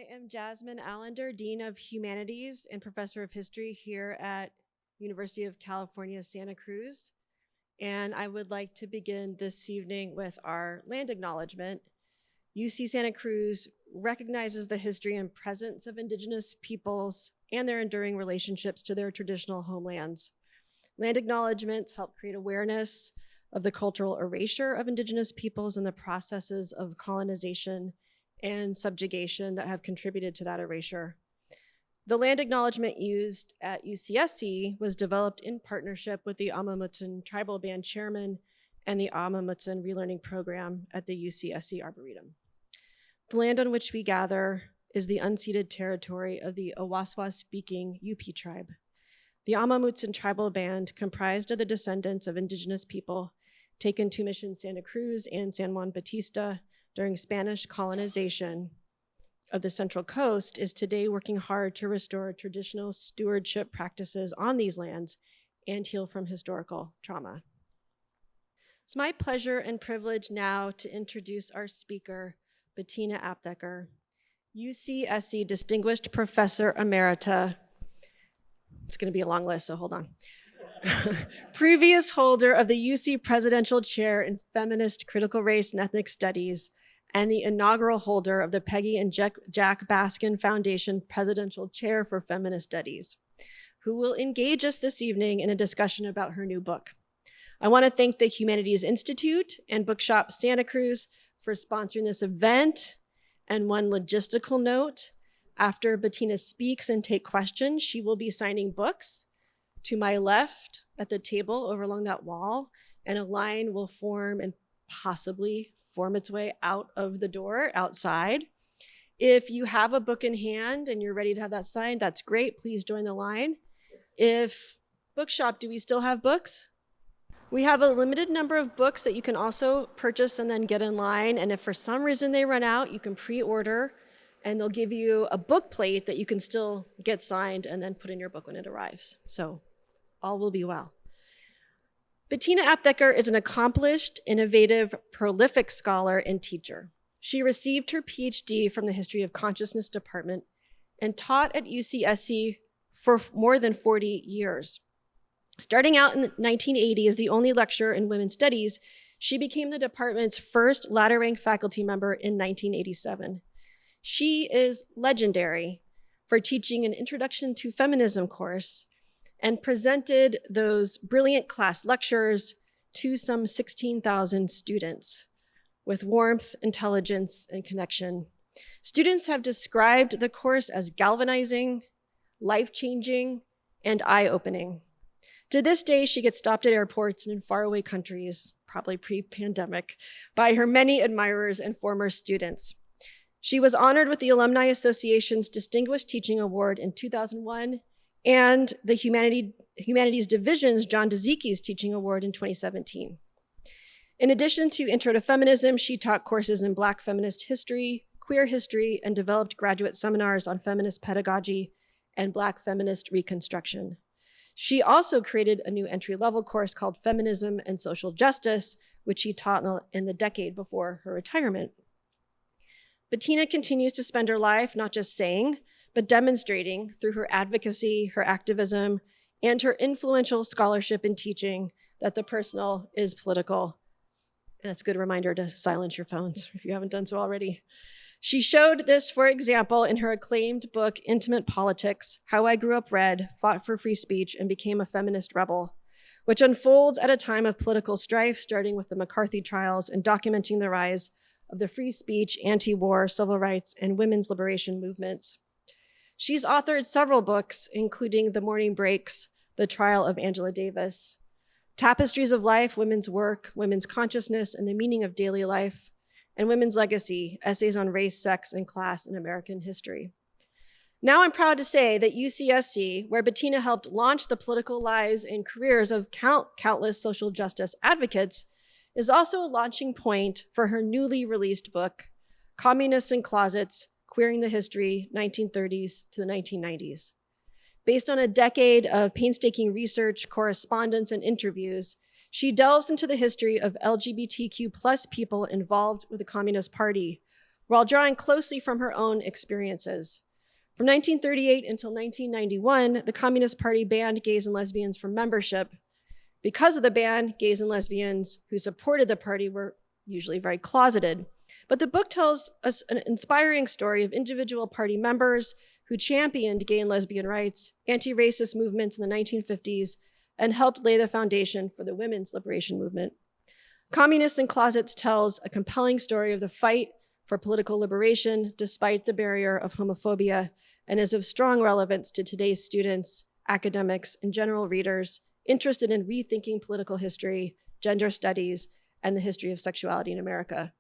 I am Jasmine Allender, Dean of Humanities and Professor of History here at University of California, Santa Cruz. And I would like to begin this evening with our land acknowledgement. UC Santa Cruz recognizes the history and presence of Indigenous peoples and their enduring relationships to their traditional homelands. Land acknowledgements help create awareness of the cultural erasure of Indigenous peoples and the processes of colonization and subjugation that have contributed to that erasure. The land acknowledgement used at UCSC was developed in partnership with the Amah Mutsun Tribal Band Chairman and the Amah Mutsun Relearning Program at the UCSC Arboretum. The land on which we gather is the unceded territory of the Awaswa-speaking UP tribe. The Amah Mutsun Tribal Band, comprised of the descendants of Indigenous people taken to Mission Santa Cruz and San Juan Bautista during Spanish colonization of the Central Coast, is today working hard to restore traditional stewardship practices on these lands and heal from historical trauma. It's my pleasure and privilege now to introduce our speaker, Bettina Aptheker, UCSC Distinguished Professor Emerita. It's going to be a long list, so hold on. Previous holder of the UC Presidential Chair in Feminist Critical Race and Ethnic Studies, and the inaugural holder of the Peggy and Jack Baskin Foundation Presidential Chair for Feminist Studies, who will engage us this evening in a discussion about her new book. I want to thank the Humanities Institute and Bookshop Santa Cruz for sponsoring this event. And one logistical note, after Bettina speaks and take questions, she will be signing books to my left at the table over along that wall, and a line will form and possibly form its way out of the door outside. If you have a book in hand and you're ready to have that signed, that's great. Please join the line. If Bookshop, do we still have books? We have a limited number of books that you can also purchase and then get in line. And if for some reason they run out, you can pre-order and they'll give you a book plate that you can still get signed and then put in your book when it arrives. So all will be well. Bettina Aptheker is an accomplished, innovative, prolific scholar and teacher. She received her PhD from the History of Consciousness Department and taught at UCSC for more than 40 years. Starting out in 1980 as the only lecturer in women's studies, she became the department's first ladder-ranked faculty member in 1987. She is legendary for teaching an Introduction to Feminism course and presented those brilliant class lectures to some 16,000 students with warmth, intelligence, and connection. Students have described the course as galvanizing, life-changing, and eye-opening. To this day, she gets stopped at airports and in faraway countries, probably pre-pandemic, by her many admirers and former students. She was honored with the Alumni Association's Distinguished Teaching Award in 2001 and the Humanities Division's John Dezicki's Teaching Award in 2017. In addition to Intro to Feminism, she taught courses in Black feminist history, queer history, and developed graduate seminars on feminist pedagogy and Black feminist reconstruction. She also created a new entry-level course called Feminism and Social Justice, which she taught in the decade before her retirement. Bettina continues to spend her life not just saying, but demonstrating through her advocacy, her activism, and her influential scholarship and teaching that the personal is political. And that's a good reminder to silence your phones if you haven't done so already. She showed this, for example, in her acclaimed book, Intimate Politics: How I Grew Up Red, Fought for Free Speech, and Became a Feminist Rebel, which unfolds at a time of political strife, starting with the McCarthy trials and documenting the rise of the free speech, anti-war, civil rights, and women's liberation movements. She's authored several books, including The Morning Breaks, The Trial of Angela Davis, Tapestries of Life, Women's Work, Women's Consciousness, and the Meaning of Daily Life, and Women's Legacy, Essays on Race, Sex, and Class in American History. Now I'm proud to say that UCSC, where Bettina helped launch the political lives and careers of countless social justice advocates, is also a launching point for her newly released book, Communists in Closets: Queering the History, 1930s to the 1990s. Based on a decade of painstaking research, correspondence, and interviews, she delves into the history of LGBTQ+ people involved with the Communist Party, while drawing closely from her own experiences. From 1938 until 1991, the Communist Party banned gays and lesbians from membership. Because of the ban, gays and lesbians who supported the party were usually very closeted. But the book tells us an inspiring story of individual party members who championed gay and lesbian rights, anti-racist movements in the 1950s, and helped lay the foundation for the women's liberation movement. Communists in Closets tells a compelling story of the fight for political liberation despite the barrier of homophobia, and is of strong relevance to today's students, academics, and general readers interested in rethinking political history, gender studies, and the history of sexuality in America.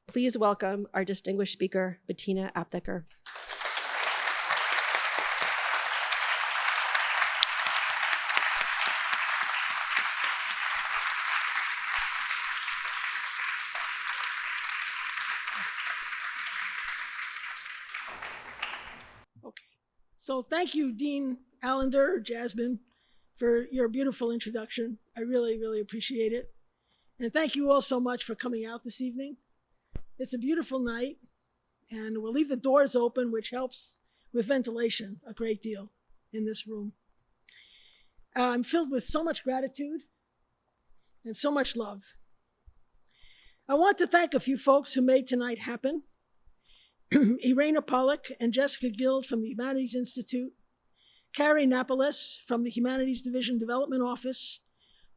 Please welcome our distinguished speaker, Bettina Aptheker. Okay, so thank you, Dean Allender, Jasmine, for your beautiful introduction. I really, really appreciate it. And thank you all so much for coming out this evening. It's a beautiful night, and we'll leave the doors open, which helps with ventilation a great deal in this room. I'm filled with so much gratitude and so much love. I want to thank a few folks who made tonight happen. Irena Pollack and Jessica Guild from the Humanities Institute, Carrie Napoles from the Humanities Division Development Office,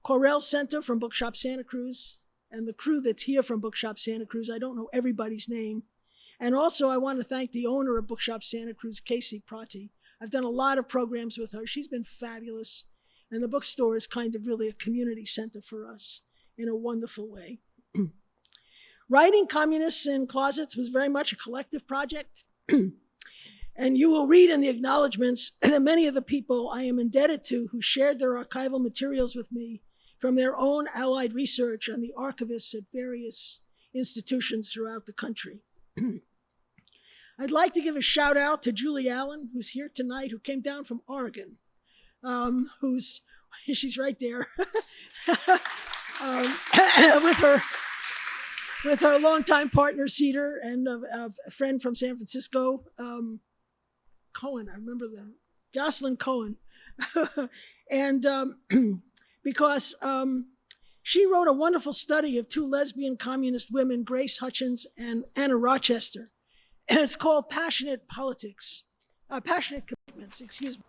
Correll Center from Bookshop Santa Cruz, and the crew that's here from Bookshop Santa Cruz. I don't know everybody's name. And also I want to thank the owner of Bookshop Santa Cruz, Casey Prati. I've done a lot of programs with her. She's been fabulous. And the bookstore is kind of really a community center for us in a wonderful way. Writing Communists in Closets was very much a collective project. And you will read in the acknowledgments that many of the people I am indebted to who shared their archival materials with me from their own allied research on the archivists at various institutions throughout the country. I'd like to give a shout out to Julie Allen, who's here tonight, who came down from Oregon, she's right there, with her longtime partner, Cedar, and a friend from San Francisco, Cohen, I remember them, Jocelyn Cohen. And because she wrote a wonderful study of two lesbian communist women, Grace Hutchins and Anna Rochester. And it's called Passionate Commitments, excuse me.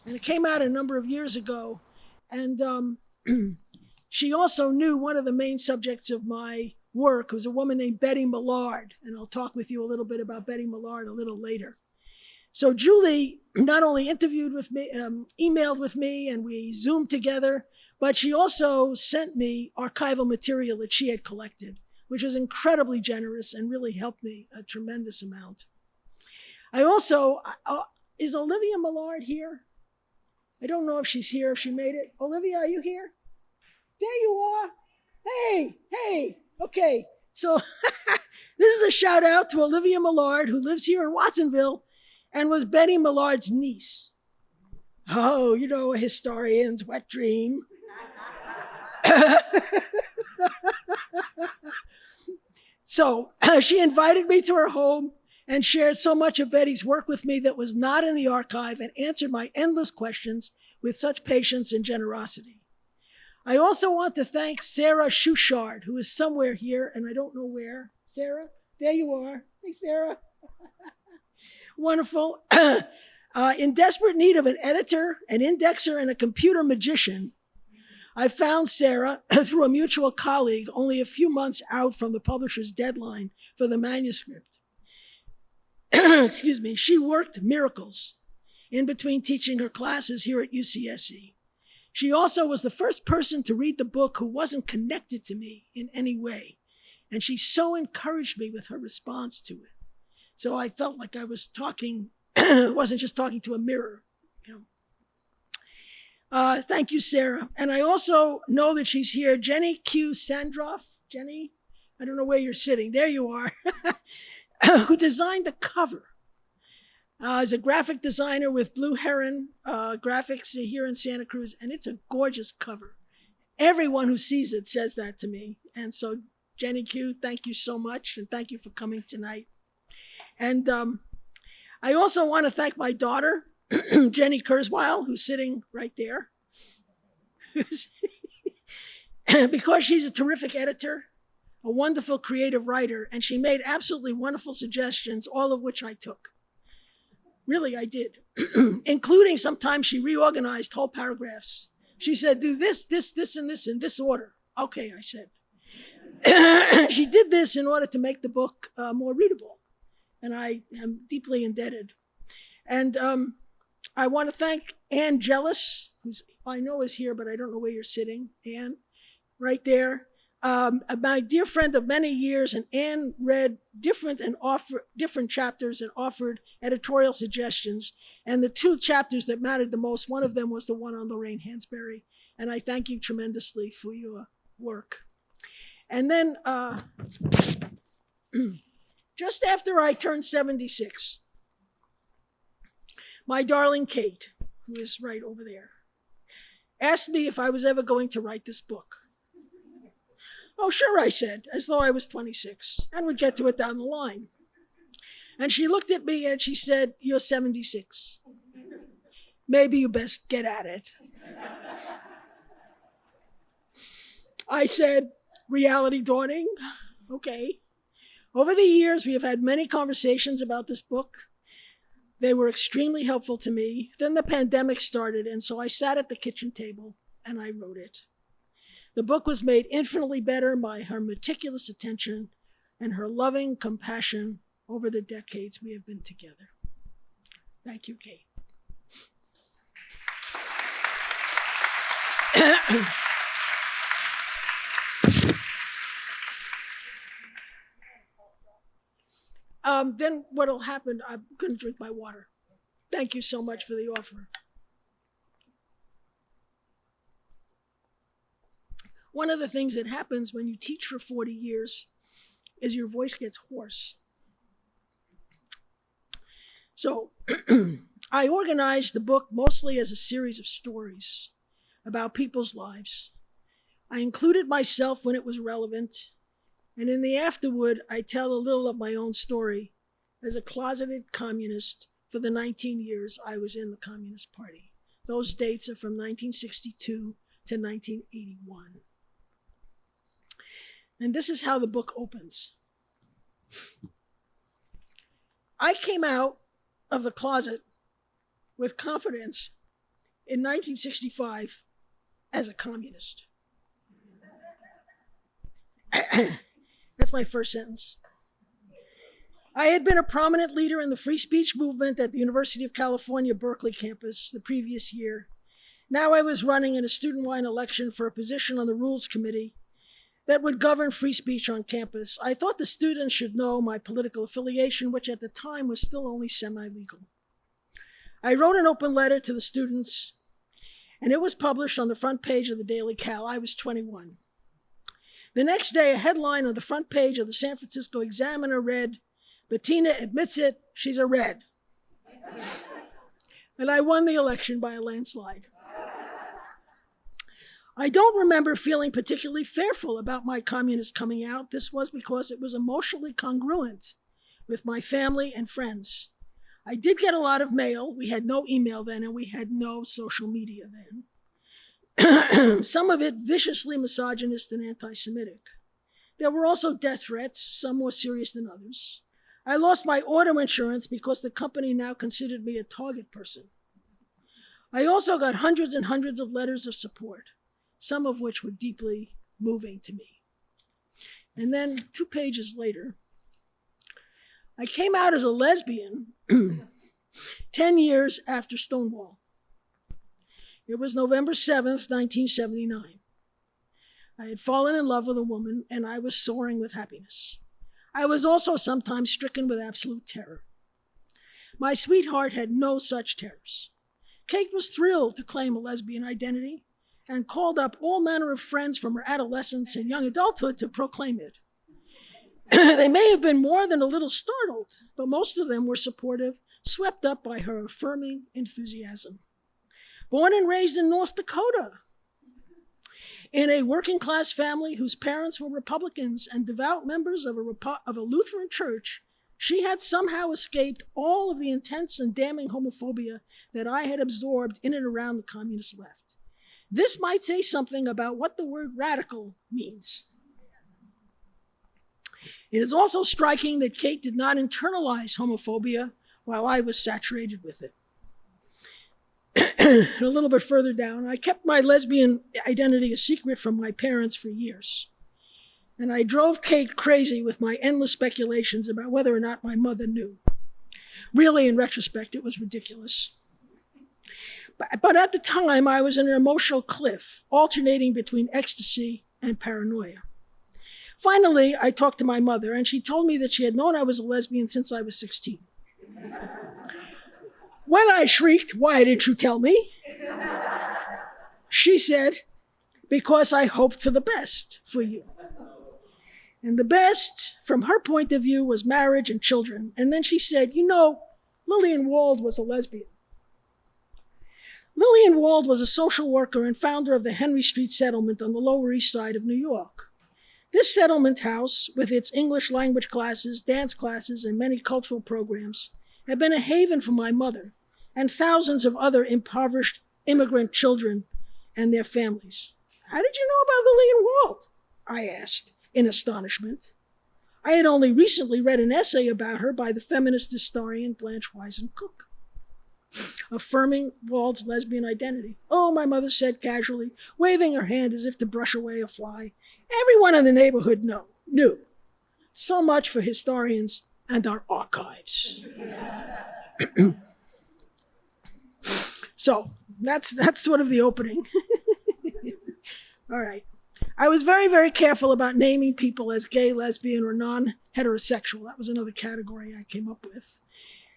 And it came out a number of years ago. And she also knew one of the main subjects of my work was a woman named Betty Millard. And I'll talk with you a little bit about Betty Millard a little later. So Julie not only interviewed with me, emailed with me, and we Zoomed together, but she also sent me archival material that she had collected, which was incredibly generous and really helped me a tremendous amount. I also, is Olivia Millard here? I don't know if she's here, if she made it. Olivia, are you here? There you are. Hey, okay. So this is a shout out to Olivia Millard, who lives here in Watsonville and was Betty Millard's niece. Oh, you know, a historian's wet dream. So she invited me to her home and shared so much of Betty's work with me that was not in the archive and answered my endless questions with such patience and generosity. I also want to thank Sarah Schuchard, who is somewhere here, and I don't know where. Sarah, there you are. Hey, Sarah. Wonderful. In desperate need of an editor, an indexer, and a computer magician, I found Sarah through a mutual colleague only a few months out from the publisher's deadline for the manuscript. Excuse me. She worked miracles in between teaching her classes here at UCSC. She also was the first person to read the book who wasn't connected to me in any way. And she so encouraged me with her response to it. So I felt like I was talking, wasn't just talking to a mirror, you know. Thank you, Sarah. And I also know that she's here. Jenny Q. Sandroff. Jenny, I don't know where you're sitting. There you are. Who designed the cover. Is a graphic designer with Blue Heron Graphics here in Santa Cruz. And it's a gorgeous cover. Everyone who sees it says that to me. And so, Jenny Q, thank you so much. And thank you for coming tonight. And I also want to thank my daughter, Jenny Kurzweil, who's sitting right there, because she's a terrific editor, a wonderful creative writer, and she made absolutely wonderful suggestions, all of which I took. Really, I did, including sometimes she reorganized whole paragraphs. She said, do this, this, this, and this in this order. Okay, I said. She did this in order to make the book more readable, and I am deeply indebted. And I want to thank Ann Jealous, who's I know is here, but I don't know where you're sitting. Ann, right there. My dear friend of many years, and Ann read different chapters and offered editorial suggestions. And the two chapters that mattered the most, one of them was the one on Lorraine Hansberry. And I thank you tremendously for your work. And then just after I turned 76, my darling Kate, who is right over there, asked me if I was ever going to write this book. Oh, sure, I said, as though I was 26 and would get to it down the line. And she looked at me and she said, you're 76. Maybe you best get at it. I said, reality dawning? Okay. Over the years, we have had many conversations about this book. They were extremely helpful to me. Then the pandemic started, and so I sat at the kitchen table and I wrote it. The book was made infinitely better by her meticulous attention and her loving compassion over the decades we have been together. Thank you, Kate. Then what'll happen, I'm going to drink my water. Thank you so much for the offer. One of the things that happens when you teach for 40 years is your voice gets hoarse. So I organized the book mostly as a series of stories about people's lives. I included myself when it was relevant, and in the afterword, I tell a little of my own story as a closeted communist for the 19 years I was in the Communist Party. Those dates are from 1962 to 1981. And this is how the book opens. I came out of the closet with confidence in 1965 as a communist. That's my first sentence. I had been a prominent leader in the free speech movement at the University of California, Berkeley campus the previous year. Now I was running in a student-wide election for a position on the Rules Committee that would govern free speech on campus. I thought the students should know my political affiliation, which at the time was still only semi-legal. I wrote an open letter to the students, and it was published on the front page of the Daily Cal. I was 21. The next day, a headline on the front page of the San Francisco Examiner read, "Bettina admits it, she's a red." And I won the election by a landslide. I don't remember feeling particularly fearful about my communist coming out. This was because it was emotionally congruent with my family and friends. I did get a lot of mail. We had no email then, and we had no social media then. Some of it viciously misogynist and anti-Semitic. There were also death threats, some more serious than others. I lost my auto insurance because the company now considered me a target person. I also got hundreds and hundreds of letters of support, some of which were deeply moving to me. And then 2 pages later, I came out as a lesbian 10 years after Stonewall. It was November 7th, 1979. I had fallen in love with a woman, and I was soaring with happiness. I was also sometimes stricken with absolute terror. My sweetheart had no such terrors. Kate was thrilled to claim a lesbian identity and called up all manner of friends from her adolescence and young adulthood to proclaim it. They may have been more than a little startled, but most of them were supportive, swept up by her affirming enthusiasm. Born and raised in North Dakota, in a working-class family whose parents were Republicans and devout members of a Lutheran church, She had somehow escaped all of the intense and damning homophobia that I had absorbed in and around the communist left. This might say something about what the word radical means. It is also striking that Kate did not internalize homophobia while I was saturated with it. A little bit further down, I kept my lesbian identity a secret from my parents for years. And I drove Kate crazy with my endless speculations about whether or not my mother knew. Really, in retrospect, it was ridiculous. But at the time, I was in an emotional cliff, alternating between ecstasy and paranoia. Finally, I talked to my mother, and she told me that she had known I was a lesbian since I was 16. When I shrieked, "Why didn't you tell me?" she said, "Because I hoped for the best for you." And the best, from her point of view, was marriage and children. And then she said, "You know, Lillian Wald was a lesbian." Lillian Wald was a social worker and founder of the Henry Street Settlement on the Lower East Side of New York. This settlement house, with its English language classes, dance classes, and many cultural programs, had been a haven for my mother and thousands of other impoverished immigrant children and their families. "How did you know about Lillian Wald?" I asked, in astonishment. I had only recently read an essay about her by the feminist historian Blanche Wiesen-Cook, affirming Wald's lesbian identity. "Oh," my mother said casually, waving her hand as if to brush away a fly. "Everyone in the neighborhood knew. So much for historians and our archives." So that's sort of the opening. All right. I was very, very careful about naming people as gay, lesbian, or non-heterosexual. That was another category I came up with.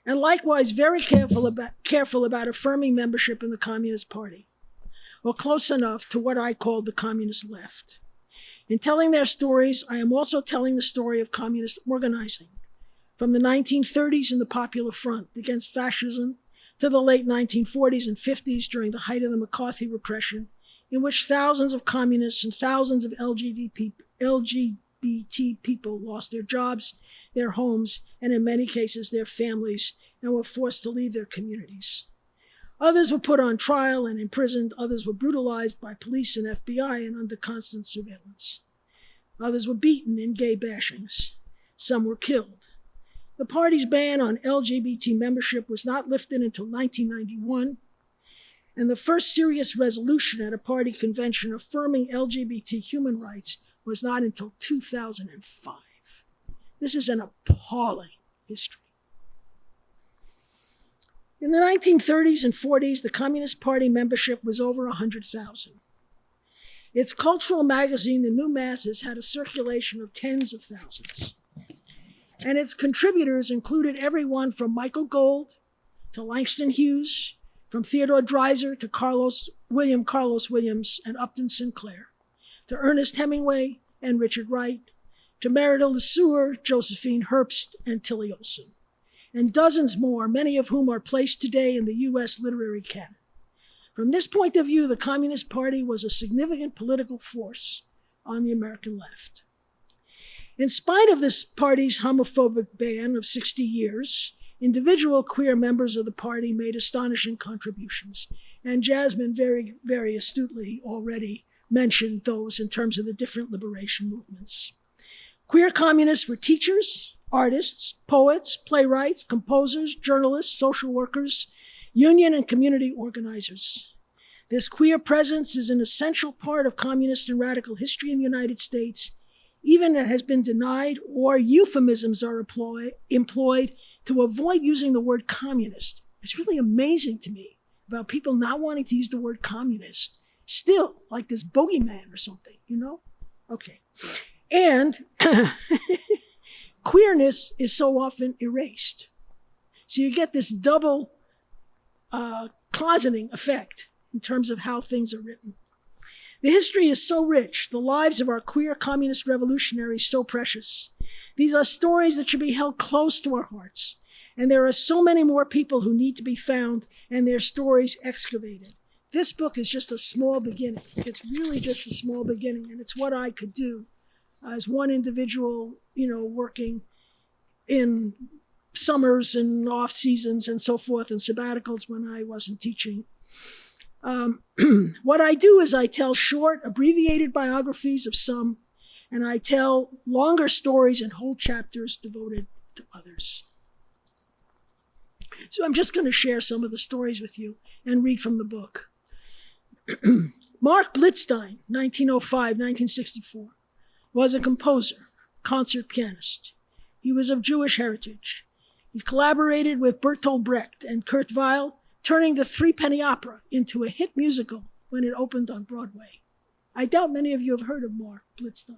And likewise, very careful about affirming membership in the Communist Party, or close enough to what I called the communist left. In telling their stories, I am also telling the story of communist organizing, from the 1930s in the Popular Front against fascism to the late 1940s and 50s during the height of the McCarthy repression, in which thousands of communists and thousands of LGBT people lost their jobs, their homes, and in many cases their families, and were forced to leave their communities. Others were put on trial and imprisoned. Others were brutalized by police and FBI and under constant surveillance. Others were beaten in gay bashings. Some were killed. The party's ban on LGBT membership was not lifted until 1991, and the first serious resolution at a party convention affirming LGBT human rights was not until 2005. This is an appalling history. In the 1930s and 40s, the Communist Party membership was over 100,000. Its cultural magazine, The New Masses, had a circulation of tens of thousands. And its contributors included everyone from Michael Gold to Langston Hughes, from Theodore Dreiser to William Carlos Williams and Upton Sinclair, to Ernest Hemingway and Richard Wright, to Merida LeSueur, Josephine Herbst, and Tilly Olson, and dozens more, many of whom are placed today in the U.S. literary canon. From this point of view, the Communist Party was a significant political force on the American left. In spite of this party's homophobic ban of 60 years, individual queer members of the party made astonishing contributions, and Jasmine very, very astutely already mentioned those in terms of the different liberation movements. Queer communists were teachers, artists, poets, playwrights, composers, journalists, social workers, union and community organizers. This queer presence is an essential part of communist and radical history in the United States, even it has been denied or euphemisms are employed to avoid using the word communist. It's really amazing to me about people not wanting to use the word communist. Still, like this bogeyman or something, you know? Okay. And queerness is so often erased. So you get this double closeting effect in terms of how things are written. The history is so rich, the lives of our queer communist revolutionaries so precious. These are stories that should be held close to our hearts. And there are so many more people who need to be found and their stories excavated. This book is just a small beginning. It's really just a small beginning, and it's what I could do as one individual, working in summers and off seasons and so forth and sabbaticals when I wasn't teaching. What I do is I tell short, abbreviated biographies of some, and I tell longer stories and whole chapters devoted to others. So I'm just going to share some of the stories with you and read from the book. Mark Blitzstein, 1905-1964, was a composer, concert pianist. He was of Jewish heritage. He collaborated with Bertolt Brecht and Kurt Weill, turning the Threepenny Opera into a hit musical when it opened on Broadway. I doubt many of you have heard of Mark Blitzstein.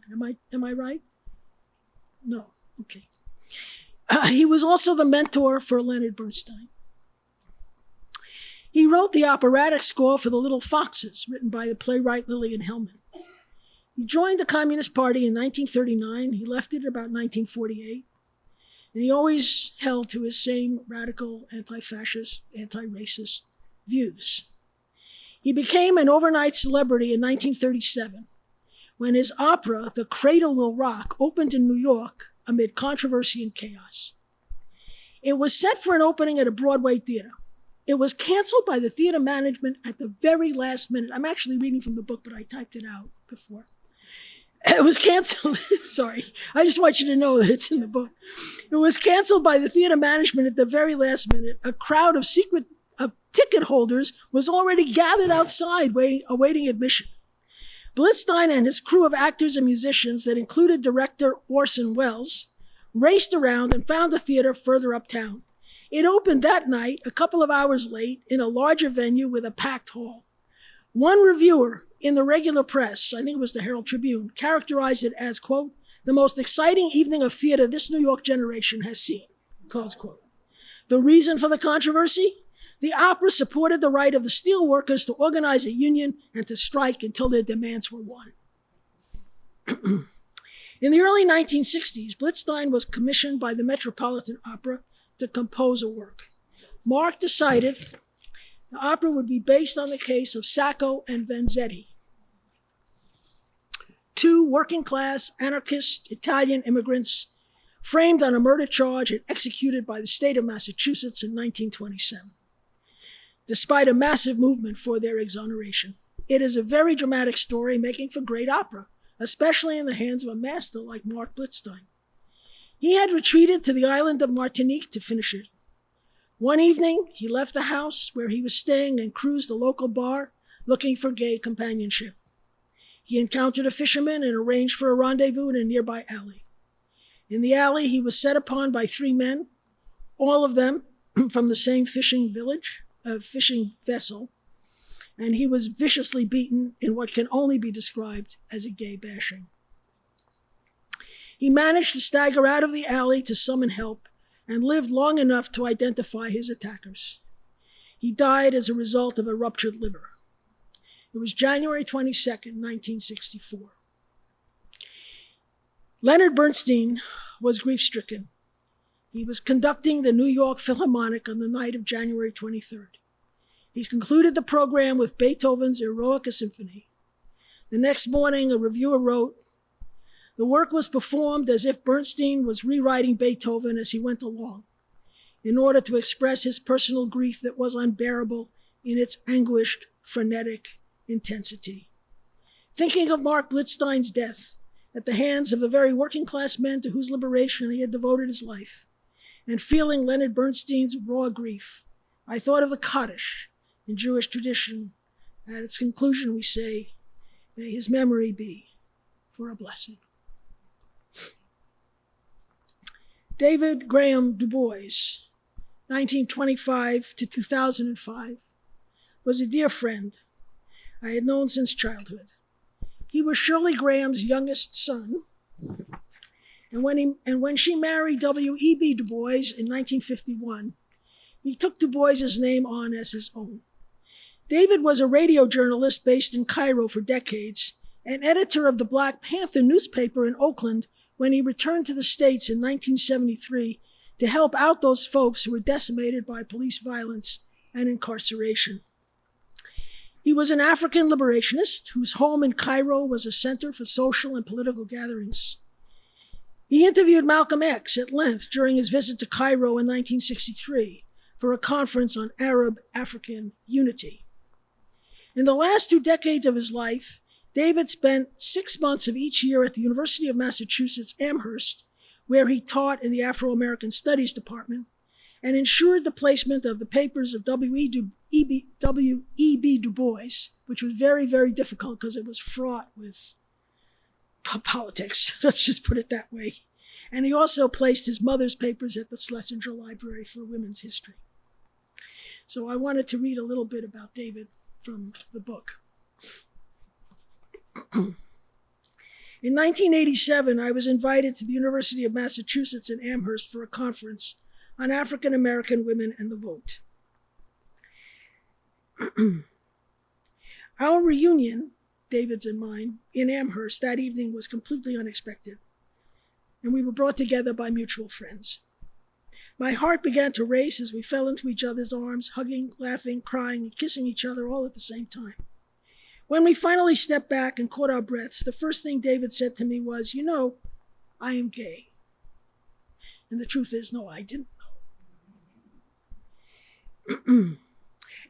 Am I right? No. Okay. He was also the mentor for Leonard Bernstein. He wrote the operatic score for The Little Foxes, written by the playwright Lillian Hellman. He joined the Communist Party in 1939. He left it about 1948. And he always held to his same radical, anti-fascist, anti-racist views. He became an overnight celebrity in 1937 when his opera, The Cradle Will Rock, opened in New York amid controversy and chaos. It was set for an opening at a Broadway theater. It was canceled by the theater management at the very last minute. I'm actually reading from the book, but I typed it out before. It was canceled. Sorry. I just want you to know that it's in the book. It was canceled by the theater management at the very last minute. A crowd of ticket holders was already gathered outside awaiting admission. Blitzstein and his crew of actors and musicians that included director Orson Welles raced around and found a theater further uptown. It opened that night, a couple of hours late, in a larger venue with a packed hall. One reviewer in the regular press, I think it was the Herald Tribune, characterized it as, quote, the most exciting evening of theater this New York generation has seen, close quote. The reason for the controversy? The opera supported the right of the steel workers to organize a union and to strike until their demands were won. In the early 1960s, Blitzstein was commissioned by the Metropolitan Opera to compose a work. Mark decided the opera would be based on the case of Sacco and Vanzetti, two working-class anarchist Italian immigrants framed on a murder charge and executed by the state of Massachusetts in 1927, despite a massive movement for their exoneration. It is a very dramatic story, making for great opera, especially in the hands of a master like Mark Blitzstein. He had retreated to the island of Martinique to finish it. One evening, he left the house where he was staying and cruised the local bar looking for gay companionship. He encountered a fisherman and arranged for a rendezvous in a nearby alley. In the alley, he was set upon by three men, all of them from the same fishing vessel, and he was viciously beaten in what can only be described as a gay bashing. He managed to stagger out of the alley to summon help and lived long enough to identify his attackers. He died as a result of a ruptured liver. It was January 22nd, 1964. Leonard Bernstein was grief-stricken. He was conducting the New York Philharmonic on the night of January 23rd. He concluded the program with Beethoven's Eroica Symphony. The next morning, a reviewer wrote, the work was performed as if Bernstein was rewriting Beethoven as he went along, in order to express his personal grief that was unbearable in its anguished, frenetic intensity. Thinking of Mark Blitzstein's death at the hands of the very working-class men to whose liberation he had devoted his life, and feeling Leonard Bernstein's raw grief, I thought of the Kaddish in Jewish tradition. At its conclusion, we say, may his memory be for a blessing. David Graham Du Bois, 1925 to 2005, was a dear friend I had known since childhood. He was Shirley Graham's youngest son, and when she married W.E.B. Du Bois in 1951, he took Du Bois's name on as his own. David was a radio journalist based in Cairo for decades and editor of the Black Panther newspaper in Oakland when he returned to the States in 1973 to help out those folks who were decimated by police violence and incarceration. He was an African liberationist whose home in Cairo was a center for social and political gatherings. He interviewed Malcolm X at length during his visit to Cairo in 1963 for a conference on Arab-African unity. In the last 2 decades of his life, David spent 6 months of each year at the University of Massachusetts Amherst, where he taught in the Afro-American Studies Department and ensured the placement of the papers of W.E.B. Du Bois, which was very, very difficult because it was fraught with politics. Let's just put it that way. And he also placed his mother's papers at the Schlesinger Library for Women's History. So I wanted to read a little bit about David from the book. In 1987, I was invited to the University of Massachusetts in Amherst for a conference on African American women and the vote. Our reunion, David's and mine, in Amherst that evening was completely unexpected, and we were brought together by mutual friends. My heart began to race as we fell into each other's arms, hugging, laughing, crying, and kissing each other all at the same time. When we finally stepped back and caught our breaths, the first thing David said to me was, "You know, I am gay." And the truth is, no, I didn't know.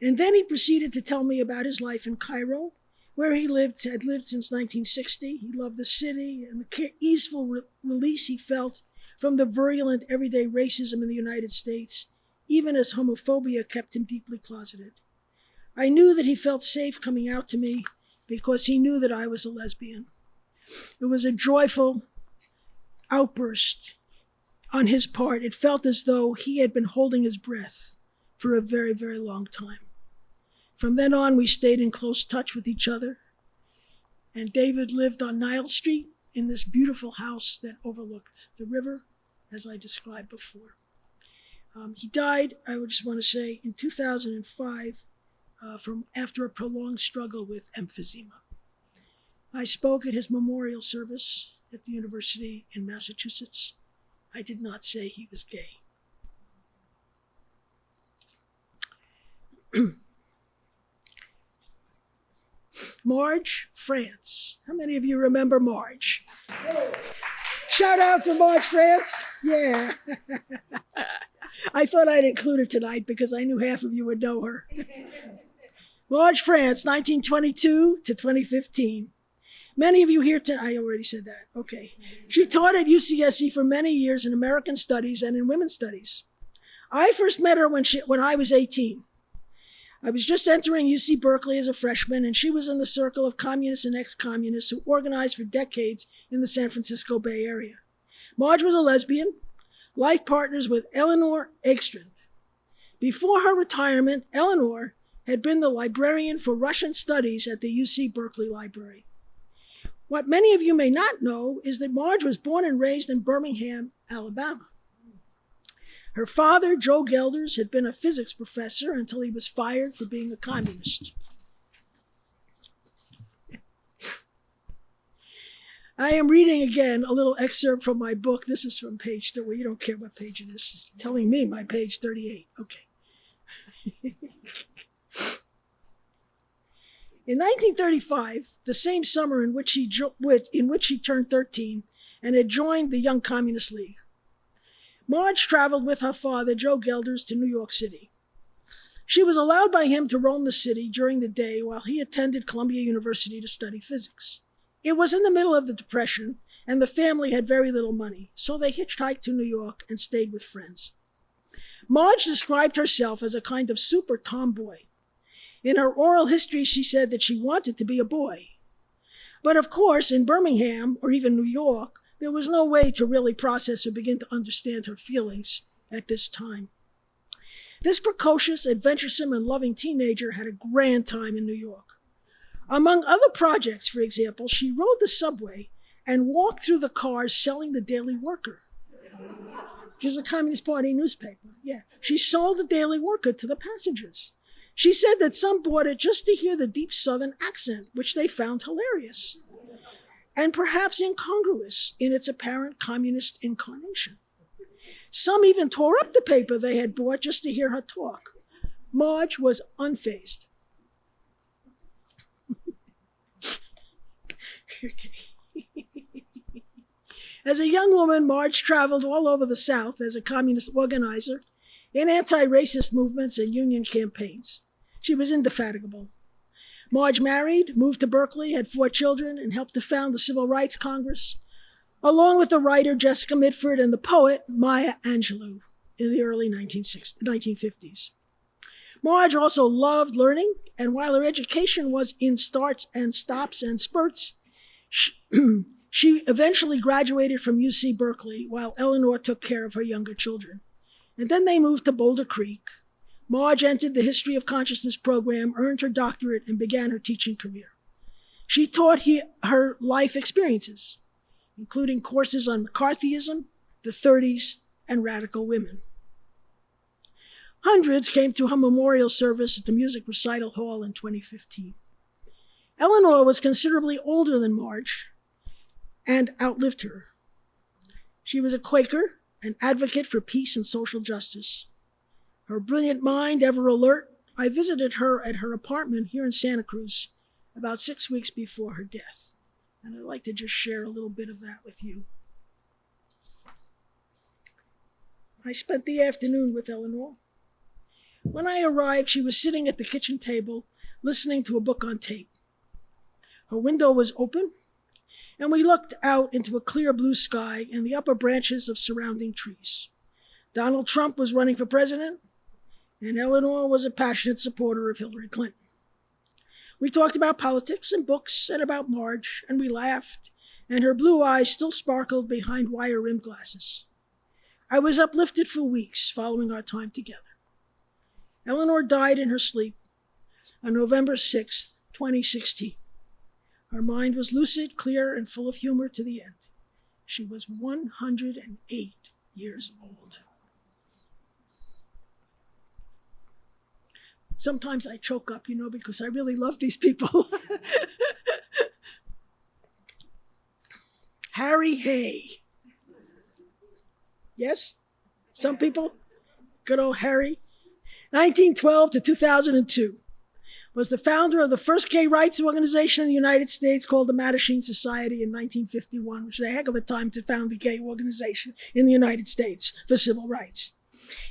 And then he proceeded to tell me about his life in Cairo, where he had lived since 1960. He loved the city and the easeful release he felt from the virulent everyday racism in the United States, even as homophobia kept him deeply closeted. I knew that he felt safe coming out to me because he knew that I was a lesbian. It was a joyful outburst on his part. It felt as though he had been holding his breath for a very, very long time. From then on, we stayed in close touch with each other. And David lived on Nile Street in this beautiful house that overlooked the river, as I described before. He died, I would just want to say, in 2005 after a prolonged struggle with emphysema. I spoke at his memorial service at the University in Massachusetts. I did not say he was gay. Marge, France. How many of you remember Marge? Shout out for Marge, France. Yeah. I thought I'd include her tonight because I knew half of you would know her. Marge, France, 1922 to 2015. Many of you here tonight, I already said that. Okay. She taught at UCSC for many years in American Studies and in Women's Studies. I first met her when I was 18. I was just entering UC Berkeley as a freshman, and she was in the circle of communists and ex-communists who organized for decades in the San Francisco Bay Area. Marge was a lesbian, life partners with Eleanor Egstrand. Before her retirement, Eleanor had been the librarian for Russian studies at the UC Berkeley Library. What many of you may not know is that Marge was born and raised in Birmingham, Alabama. Her father, Joe Gelders, had been a physics professor until he was fired for being a communist. I am reading again a little excerpt from my book. This is from page 30. Well, you don't care what page it is. It's telling me my page 38. Okay. In 1935, the same summer in which he turned 13 and had joined the Young Communist League, Marge traveled with her father, Joe Gelders, to New York City. She was allowed by him to roam the city during the day while he attended Columbia University to study physics. It was in the middle of the Depression, and the family had very little money, so they hitchhiked to New York and stayed with friends. Marge described herself as a kind of super tomboy. In her oral history, she said that she wanted to be a boy. But of course, in Birmingham, or even New York, there was no way to really process or begin to understand her feelings at this time. This precocious, adventuresome, and loving teenager had a grand time in New York. Among other projects, for example, she rode the subway and walked through the cars selling the Daily Worker, which is a Communist Party newspaper. Yeah, she sold the Daily Worker to the passengers. She said that some bought it just to hear the deep Southern accent, which they found hilarious, and perhaps incongruous in its apparent communist incarnation. Some even tore up the paper they had bought just to hear her talk. Marge was unfazed. As a young woman, Marge traveled all over the South as a communist organizer in anti-racist movements and union campaigns. She was indefatigable. Marge married, moved to Berkeley, had 4 children, and helped to found the Civil Rights Congress, along with the writer Jessica Mitford and the poet Maya Angelou in the early 1950s. Marge also loved learning, and while her education was in starts and stops and spurts, she eventually graduated from UC Berkeley while Eleanor took care of her younger children. And then they moved to Boulder Creek. Marge entered the History of Consciousness program, earned her doctorate, and began her teaching career. She taught her life experiences, including courses on McCarthyism, the 30s, and radical women. Hundreds came to her memorial service at the Music Recital Hall in 2015. Eleanor was considerably older than Marge and outlived her. She was a Quaker, an advocate for peace and social justice. Her brilliant mind, ever alert, I visited her at her apartment here in Santa Cruz about 6 weeks before her death. And I'd like to just share a little bit of that with you. I spent the afternoon with Eleanor. When I arrived, she was sitting at the kitchen table, listening to a book on tape. Her window was open, and we looked out into a clear blue sky and the upper branches of surrounding trees. Donald Trump was running for president, and Eleanor was a passionate supporter of Hillary Clinton. We talked about politics and books and about Marge, and we laughed, and her blue eyes still sparkled behind wire-rimmed glasses. I was uplifted for weeks following our time together. Eleanor died in her sleep on November 6, 2016. Her mind was lucid, clear, and full of humor to the end. She was 108 years old. Sometimes I choke up, because I really love these people. Harry Hay. Yes? Some people? Good old Harry. 1912 to 2002. Was the founder of the first gay rights organization in the United States called the Mattachine Society in 1951, which is a heck of a time to found a gay organization in the United States for civil rights.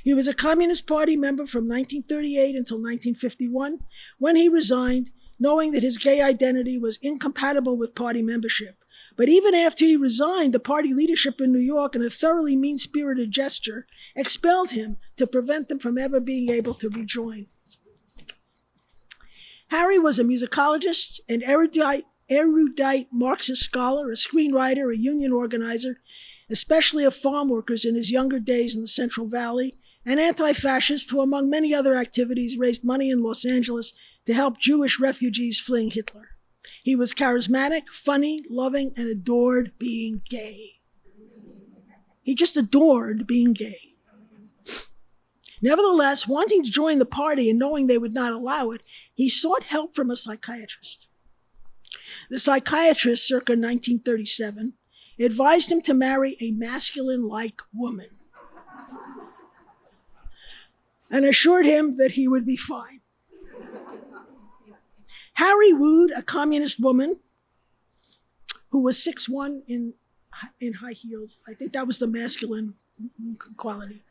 He was a Communist Party member from 1938 until 1951, when he resigned, knowing that his gay identity was incompatible with party membership. But even after he resigned, the party leadership in New York, in a thoroughly mean-spirited gesture, expelled him to prevent them from ever being able to rejoin. Harry was a musicologist, an erudite Marxist scholar, a screenwriter, a union organizer, especially of farm workers in his younger days in the Central Valley, an anti-fascist who, among many other activities, raised money in Los Angeles to help Jewish refugees fleeing Hitler. He was charismatic, funny, loving, and adored being gay. He just adored being gay. Nevertheless, wanting to join the party and knowing they would not allow it, he sought help from a psychiatrist. The psychiatrist, circa 1937, advised him to marry a masculine-like woman and assured him that he would be fine. Harry wooed a communist woman who was 6'1" in high heels. I think that was the masculine quality.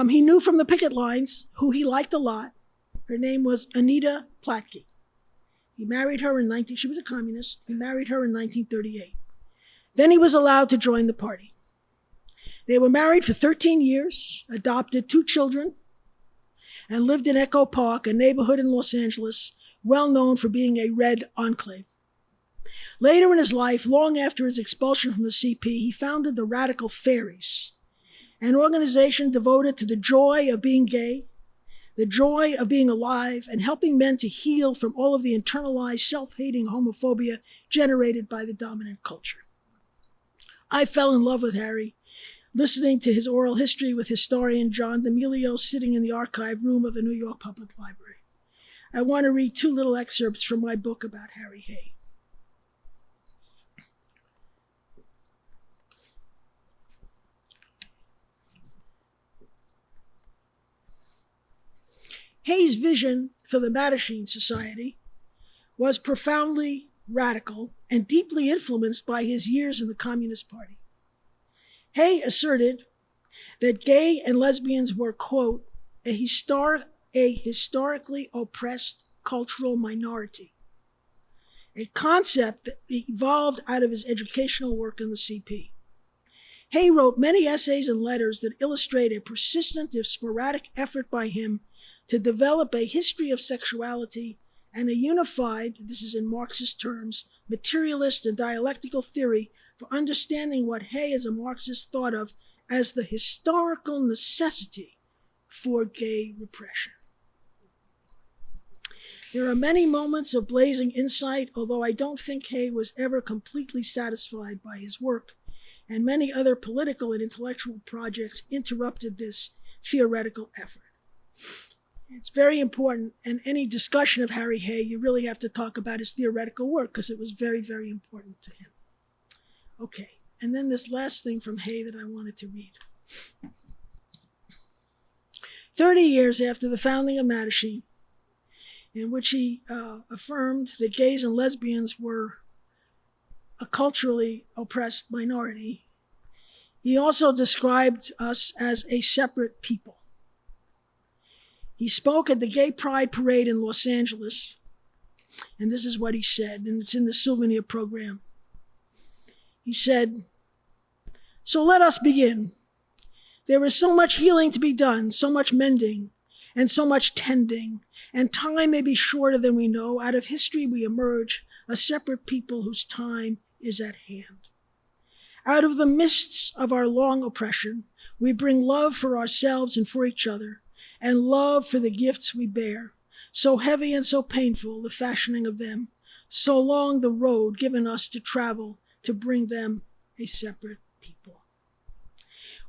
He knew from the picket lines who he liked a lot. Her name was Anita Platke. He married her she was a communist. He married her in 1938. Then he was allowed to join the party. They were married for 13 years, adopted 2 children, and lived in Echo Park, a neighborhood in Los Angeles, well known for being a red enclave. Later in his life, long after his expulsion from the CP, he founded the Radical Fairies, an organization devoted to the joy of being gay, the joy of being alive, and helping men to heal from all of the internalized self-hating homophobia generated by the dominant culture. I fell in love with Harry, listening to his oral history with historian John D'Amelio sitting in the archive room of the New York Public Library. I want to read 2 little excerpts from my book about Harry Hay. Hay's vision for the Mattachine Society was profoundly radical and deeply influenced by his years in the Communist Party. Hay asserted that gay and lesbians were, quote, a historically oppressed cultural minority, a concept that evolved out of his educational work in the CP. Hay wrote many essays and letters that illustrate a persistent, if sporadic, effort by him to develop a history of sexuality and a unified, this is in Marxist terms, materialist and dialectical theory for understanding what Hay as a Marxist thought of as the historical necessity for gay repression. There are many moments of blazing insight, although I don't think Hay was ever completely satisfied by his work, and many other political and intellectual projects interrupted this theoretical effort. It's very important, in any discussion of Harry Hay, you really have to talk about his theoretical work because it was very, very important to him. Okay, and then this last thing from Hay that I wanted to read. 30 years after the founding of Mattachine, in which he affirmed that gays and lesbians were a culturally oppressed minority, he also described us as a separate people. He spoke at the Gay Pride Parade in Los Angeles, and this is what he said, and it's in the souvenir program. He said, "So let us begin. There is so much healing to be done, so much mending, and so much tending, and time may be shorter than we know. Out of history we emerge, a separate people whose time is at hand. Out of the mists of our long oppression, we bring love for ourselves and for each other, and love for the gifts we bear. So heavy and so painful the fashioning of them, so long the road given us to travel to bring them a separate people.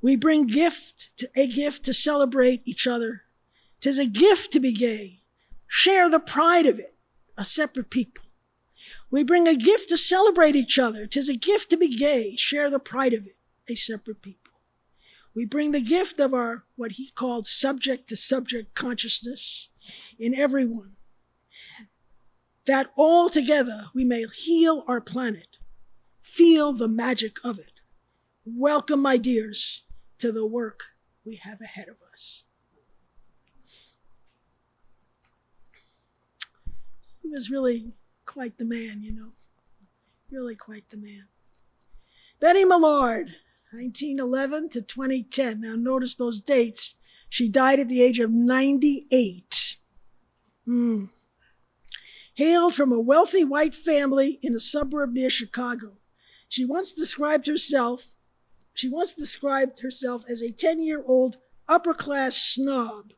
We bring a gift to celebrate each other. 'Tis a gift to be gay. Share the pride of it, a separate people. We bring a gift to celebrate each other. 'Tis a gift to be gay. Share the pride of it, a separate people. We bring the gift of our, what he called subject-to-subject consciousness in everyone, that all together we may heal our planet, feel the magic of it. Welcome, my dears, to the work we have ahead of us." He was really quite the man, you know, really quite the man. Betty Millard, 1911 to 2010. Now notice those dates. She died at the age of 98. Hailed from a wealthy white family in a suburb near Chicago. She once described herself as a 10-year-old upper-class snob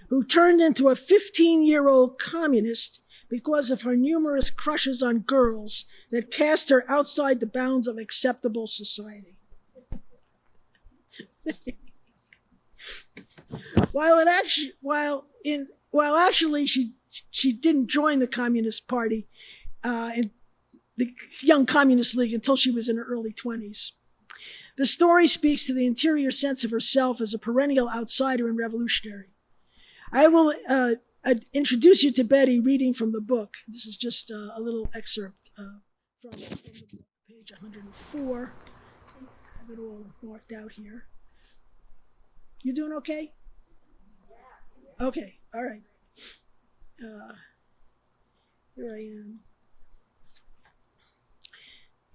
who turned into a 15-year-old communist because of her numerous crushes on girls that cast her outside the bounds of acceptable society. While actually she didn't join the Communist Party and the Young Communist League until she was in her early 20s. The story speaks to the interior sense of herself as a perennial outsider and revolutionary. I will introduce you to Betty reading from the book. This is just a little excerpt from the book, page 104. I have it all marked out here. You doing okay? Okay, all right. Here I am.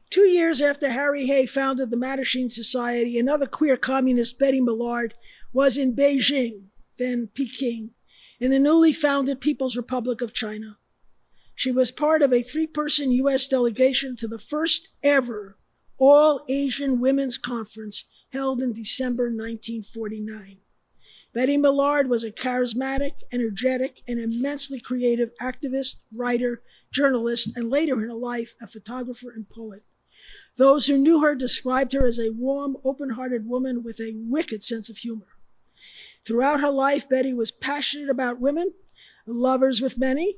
2 years after Harry Hay founded the Mattachine Society, another queer communist, Betty Millard, was in Beijing, then Peking, in the newly founded People's Republic of China. She was part of a 3-person U.S. delegation to the first ever All-Asian Women's Conference held in December 1949. Betty Millard was a charismatic, energetic, and immensely creative activist, writer, journalist, and later in her life, a photographer and poet. Those who knew her described her as a warm, open-hearted woman with a wicked sense of humor. Throughout her life, Betty was passionate about women, lovers with many,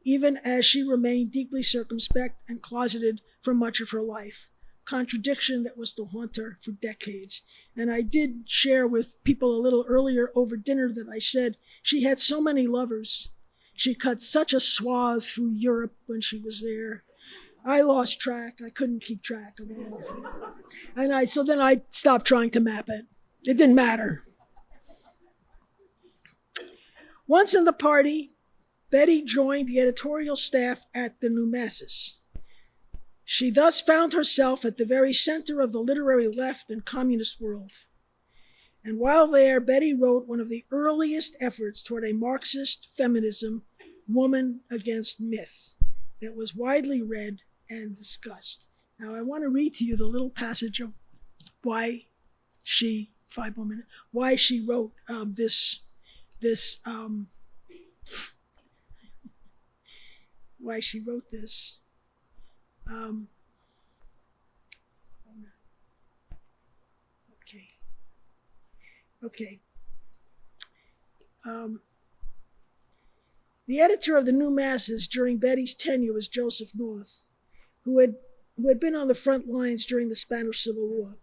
even as she remained deeply circumspect and closeted for much of her life, contradiction that was to haunt her for decades. And I did share with people a little earlier over dinner that I said she had so many lovers. She cut such a swath through Europe when she was there. I lost track. I couldn't keep track of it. And so then I stopped trying to map it. It didn't matter. Once in the party, Betty joined the editorial staff at the New Masses. She thus found herself at the very center of the literary left and communist world. And while there, Betty wrote one of the earliest efforts toward a Marxist feminism, Woman Against Myth, that was widely read and discussed. Now, I want to read to you the little passage of why she wrote why she wrote this. Okay. The editor of the New Masses during Betty's tenure was Joseph North, who had been on the front lines during the Spanish Civil War.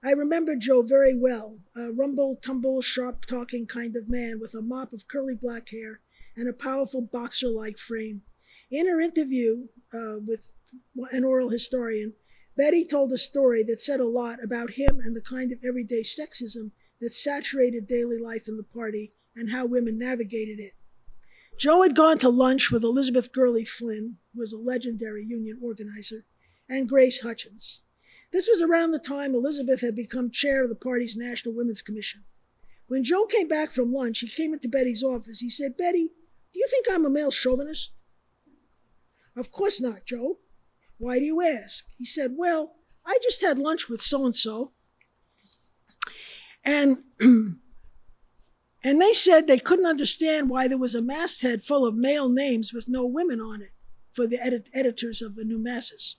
I remember Joe very well, a rumble-tumble, sharp-talking kind of man with a mop of curly black hair and a powerful boxer-like frame. In her interview with an oral historian, Betty told a story that said a lot about him and the kind of everyday sexism that saturated daily life in the party and how women navigated it. Joe had gone to lunch with Elizabeth Gurley Flynn, who was a legendary union organizer, and Grace Hutchins. This was around the time Elizabeth had become chair of the party's National Women's Commission. When Joe came back from lunch, he came into Betty's office. He said, "Betty, do you think I'm a male chauvinist?" "Of course not, Joe. Why do you ask?" He said, "Well, I just had lunch with so-and-so. And they said they couldn't understand why there was a masthead full of male names with no women on it for the editors of the New Masses.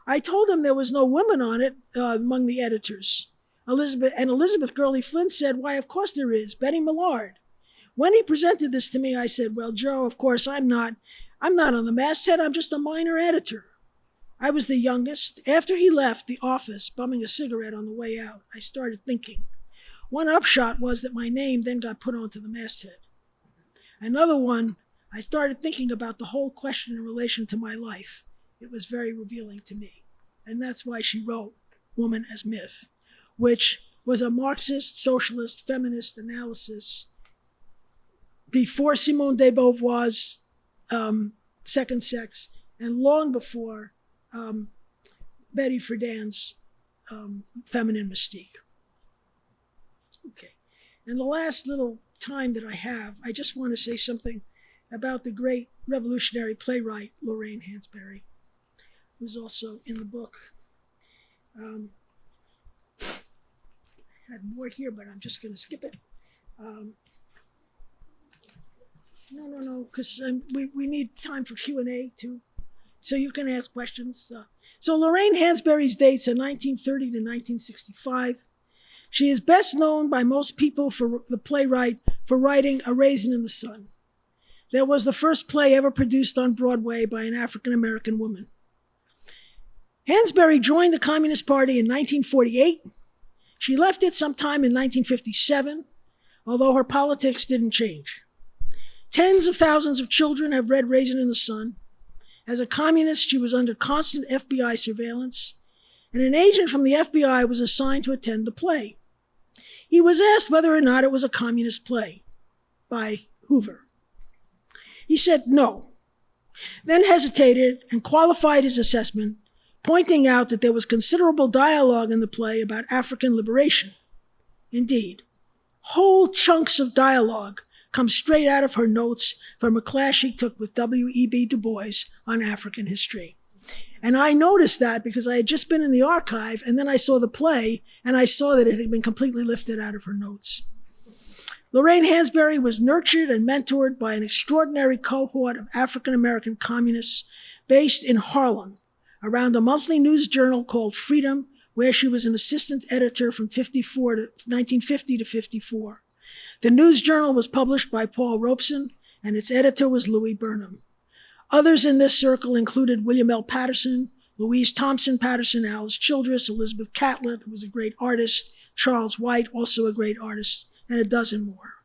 I told them there was no woman on it among the editors. Elizabeth Gurley Flynn said, "Why, of course there is, Betty Millard." When he presented this to me, I said, "Well, Joe, of course I'm not on the masthead. I'm just a minor editor." I was the youngest. After he left the office, bumming a cigarette on the way out, I started thinking. One upshot was that my name then got put onto the masthead. Another one, I started thinking about the whole question in relation to my life. It was very revealing to me. And that's why she wrote Woman as Myth, which was a Marxist, socialist, feminist analysis before Simone de Beauvoir's Second Sex and long before Betty Friedan's Feminine Mystique. Okay, in the last little time that I have, I just want to say something about the great revolutionary playwright Lorraine Hansberry, who's also in the book. I had more here, but I'm just going to skip it. No, because we need time for Q&A too, so you can ask questions. So Lorraine Hansberry's dates are 1930 to 1965. She is best known by most people for the playwright for writing A Raisin in the Sun. That was the first play ever produced on Broadway by an African-American woman. Hansberry joined the Communist Party in 1948. She left it sometime in 1957, although her politics didn't change. Tens of thousands of children have read Raisin in the Sun. As a communist, she was under constant FBI surveillance, and an agent from the FBI was assigned to attend the play. He was asked whether or not it was a communist play by Hoover. He said no, then hesitated and qualified his assessment, pointing out that there was considerable dialogue in the play about African liberation. Indeed, whole chunks of dialogue come straight out of her notes from a class she took with W.E.B. Du Bois on African history. And I noticed that because I had just been in the archive, and then I saw the play, and I saw that it had been completely lifted out of her notes. Lorraine Hansberry was nurtured and mentored by an extraordinary cohort of African-American communists based in Harlem around a monthly news journal called Freedom, where she was an assistant editor from 1950 to 54. The news journal was published by Paul Robeson, and its editor was Louis Burnham. Others in this circle included William L. Patterson, Louise Thompson Patterson, Alice Childress, Elizabeth Catlett, who was a great artist, Charles White, also a great artist, and a dozen more.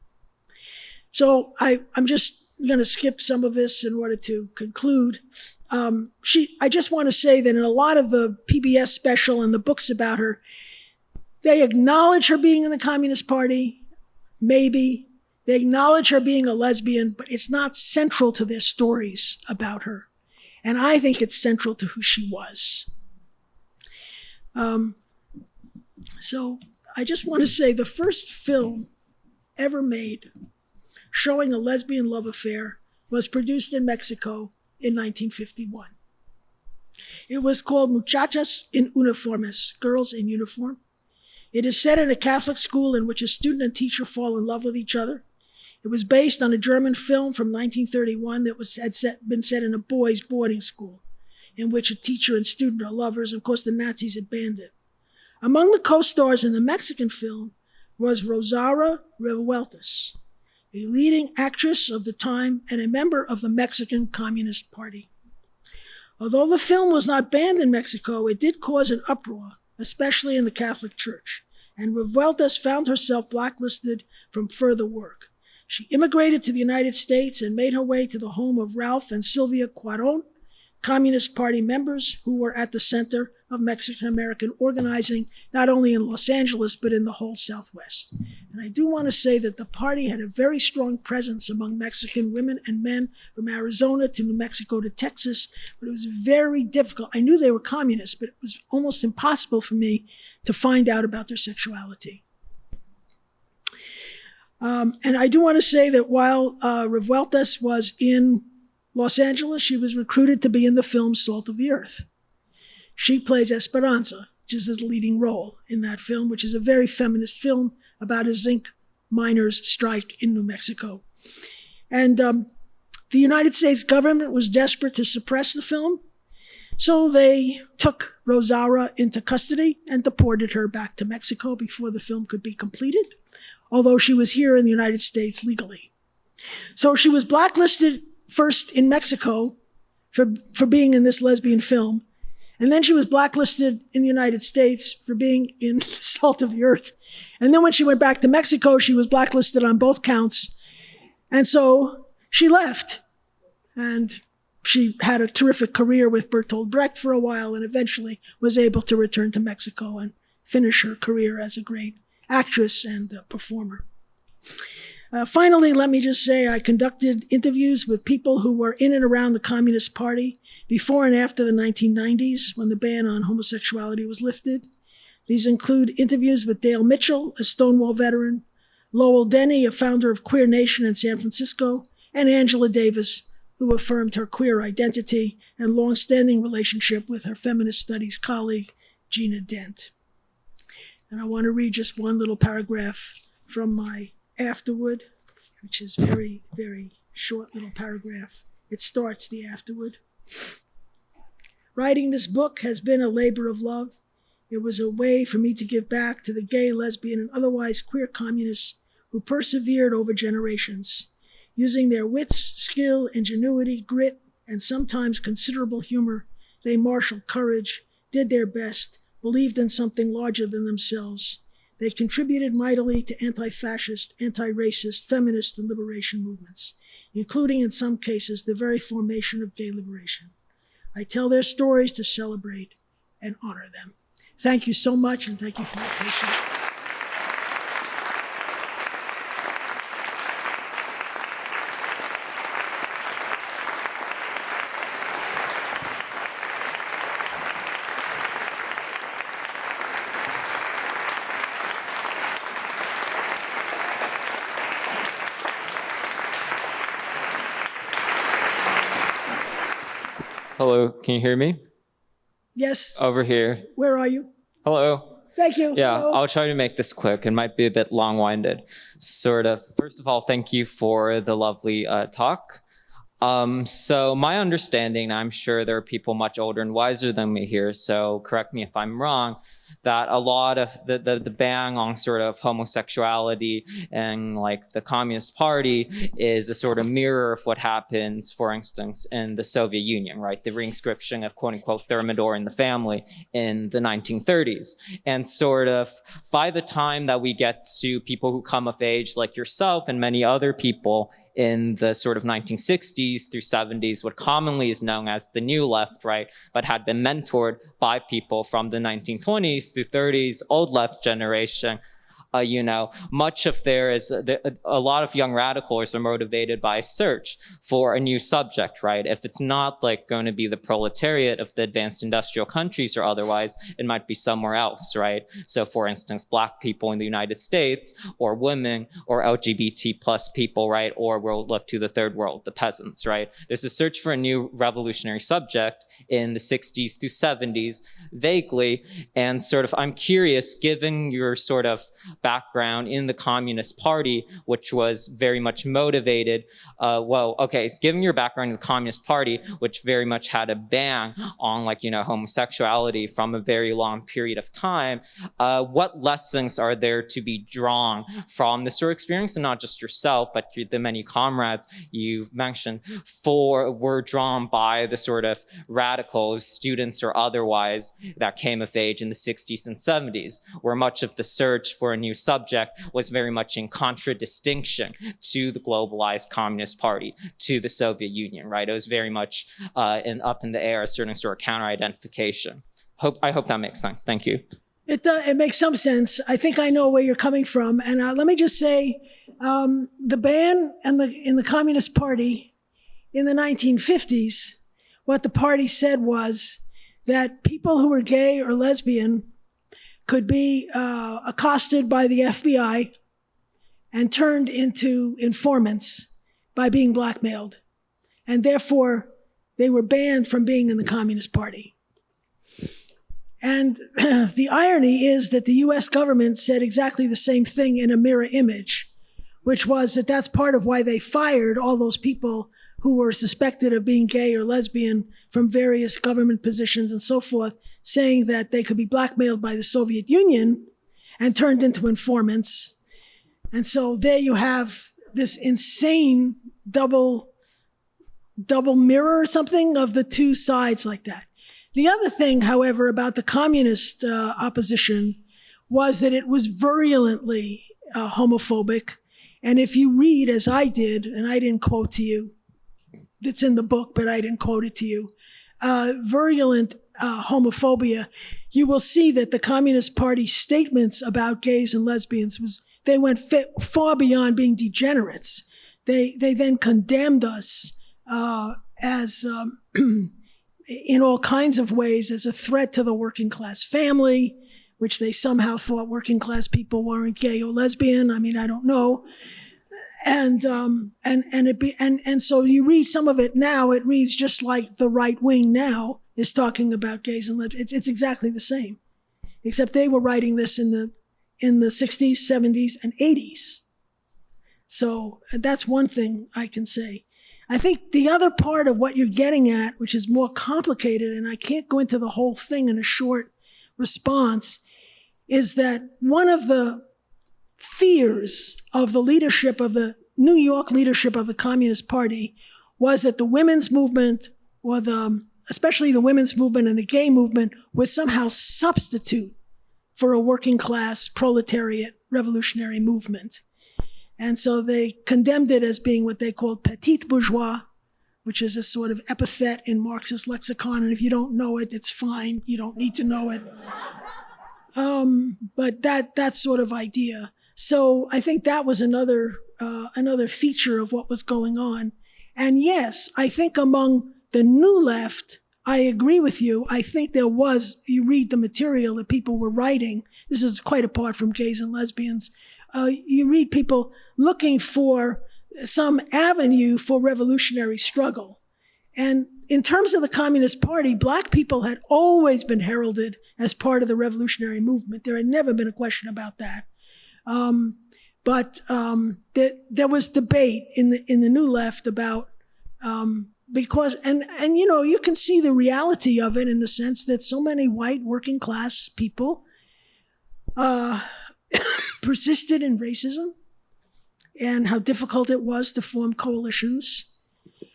So I'm just going to skip some of this in order to conclude. I just want to say that in a lot of the PBS special and the books about her, they acknowledge her being in the Communist Party, maybe. They acknowledge her being a lesbian, but it's not central to their stories about her. And I think it's central to who she was. So I just want to say the first film ever made showing a lesbian love affair was produced in Mexico in 1951. It was called Muchachas en Uniformes, Girls in Uniform. It is set in a Catholic school in which a student and teacher fall in love with each other. It was based on a German film from 1931 that had been set in a boys' boarding school, in which a teacher and student are lovers. Of course, the Nazis had banned it. Among the co-stars in the Mexican film was Rosaura Revueltas, a leading actress of the time and a member of the Mexican Communist Party. Although the film was not banned in Mexico, it did cause an uproar, especially in the Catholic Church, and Revueltas found herself blacklisted from further work. She immigrated to the United States and made her way to the home of Ralph and Sylvia Cuaron, Communist Party members who were at the center of Mexican-American organizing, not only in Los Angeles, but in the whole Southwest. And I do want to say that the party had a very strong presence among Mexican women and men from Arizona to New Mexico to Texas, but it was very difficult. I knew they were communists, but it was almost impossible for me to find out about their sexuality. And I do want to say that while Revueltas was in Los Angeles, she was recruited to be in the film Salt of the Earth. She plays Esperanza, which is the leading role in that film, which is a very feminist film about a zinc miners' strike in New Mexico. And the United States government was desperate to suppress the film, so they took Rosaura into custody and deported her back to Mexico before the film could be completed, although she was here in the United States legally. So she was blacklisted first in Mexico for being in this lesbian film, and then she was blacklisted in the United States for being in Salt of the Earth. And then when she went back to Mexico, she was blacklisted on both counts. And so she left. And she had a terrific career with Bertolt Brecht for a while and eventually was able to return to Mexico and finish her career as a great actress and performer. Finally, let me just say I conducted interviews with people who were in and around the Communist Party before and after the 1990s, when the ban on homosexuality was lifted. These include interviews with Dale Mitchell, a Stonewall veteran, Lowell Denny, a founder of Queer Nation in San Francisco, and Angela Davis, who affirmed her queer identity and longstanding relationship with her feminist studies colleague, Gina Dent. And I want to read just one little paragraph from my afterword, which is very, very short little paragraph. It starts the afterword. Writing this book has been a labor of love. It was a way for me to give back to the gay, lesbian, and otherwise queer communists who persevered over generations. Using their wits, skill, ingenuity, grit, and sometimes considerable humor, they marshaled courage, did their best, believed in something larger than themselves. They contributed mightily to anti-fascist, anti-racist, feminist, and liberation movements, including in some cases the very formation of gay liberation. I tell their stories to celebrate and honor them. Thank you so much, and thank you for your patience. Hello, can you hear me? Yes. Over here. Where are you? Hello. Thank you. Yeah, Hello. I'll try to make this quick. It might be a bit long-winded. Sort of. First of all, thank you for the lovely talk. So my understanding, I'm sure there are people much older and wiser than me here, so correct me if I'm wrong, that a lot of the ban on sort of homosexuality and like the Communist Party is a sort of mirror of what happens, for instance, in the Soviet Union, right? The reinscription of quote unquote Thermidor in the family in the 1930s. And sort of by the time that we get to people who come of age like yourself and many other people in the sort of 1960s through 70s, what commonly is known as the New Left, right, but had been mentored by people from the 1920s through 30s, old left generation, much of a lot of young radicals are motivated by a search for a new subject, right? If it's not like going to be the proletariat of the advanced industrial countries or otherwise, it might be somewhere else, right? So for instance, Black people in the United States, or women, or LGBT plus people, right? Or we'll look to the third world, the peasants, right? There's a search for a new revolutionary subject in the 60s through 70s, vaguely, and sort of I'm curious, given your sort of background in the Communist Party, which was very much motivated, given your background in the Communist Party, which very much had a ban on homosexuality from a very long period of time, what lessons are there to be drawn from this sort of experience, and not just yourself, but the many comrades you've mentioned, were drawn by the sort of radicals, students or otherwise, that came of age in the 60s and 70s, where much of the search for a new subject was very much in contradistinction to the globalized Communist Party, to the Soviet Union, right? It was very much up in the air, a certain sort of counter-identification. I hope that makes sense. Thank you. It makes some sense. I think I know where you're coming from. And let me just say, the ban in the Communist Party in the 1950s, what the party said was that people who were gay or lesbian could be accosted by the FBI and turned into informants by being blackmailed. And therefore, they were banned from being in the Communist Party. And the irony is that the US government said exactly the same thing in a mirror image, which was that that's part of why they fired all those people who were suspected of being gay or lesbian from various government positions and so forth, saying that they could be blackmailed by the Soviet Union and turned into informants. And so there you have this insane double mirror or something of the two sides like that. The other thing, however, about the communist opposition was that it was virulently homophobic. And if you read, as I did, and I didn't quote to you, it's in the book, but I didn't quote it to you, virulent homophobia, you will see that the Communist Party's statements about gays and lesbians they went far beyond being degenerates. They then condemned us as in all kinds of ways as a threat to the working class family, which they somehow thought working class people weren't gay or lesbian. I mean, I don't know. And so you read some of it now, it reads just like the right wing now is talking about gays and lesbians. It's exactly the same, except they were writing this in the 60s, 70s, and 80s. So that's one thing I can say. I think the other part of what you're getting at, which is more complicated, and I can't go into the whole thing in a short response, is that one of the fears of the leadership of the New York leadership of the Communist Party was that the women's movement, or especially the women's movement and the gay movement, would somehow substitute for a working class proletariat revolutionary movement. And so they condemned it as being what they called petit bourgeois, which is a sort of epithet in Marxist lexicon. And if you don't know it, it's fine. You don't need to know it. But that sort of idea. So I think that was another feature of what was going on. And yes, I think among the new left, I agree with you. I think there was, you read the material that people were writing. This is quite apart from gays and lesbians. You read people looking for some avenue for revolutionary struggle. And in terms of the Communist Party, Black people had always been heralded as part of the revolutionary movement. There had never been a question about that. But there was debate in the New Left about, because, and you know, you can see the reality of it in the sense that so many white working class people uh, persisted in racism and how difficult it was to form coalitions.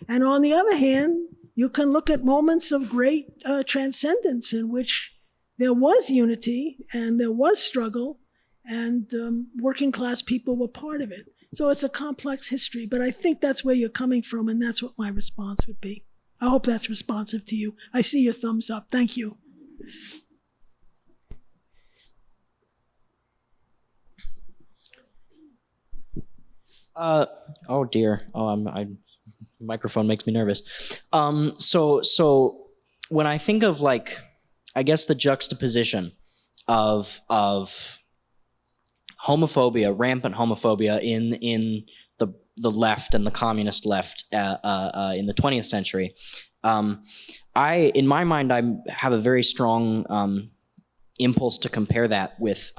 And on the other hand, you can look at moments of great transcendence in which there was unity and there was struggle, and working class people were part of it. So it's a complex history, but I think that's where you're coming from, and that's what my response would be. I hope that's responsive to you. I see your thumbs up. Thank you. Oh dear. Microphone makes me nervous. So when I think of, like, I guess the juxtaposition of homophobia, rampant homophobia in the left and the communist left in the 20th century, in my mind, I have a very strong impulse to compare that with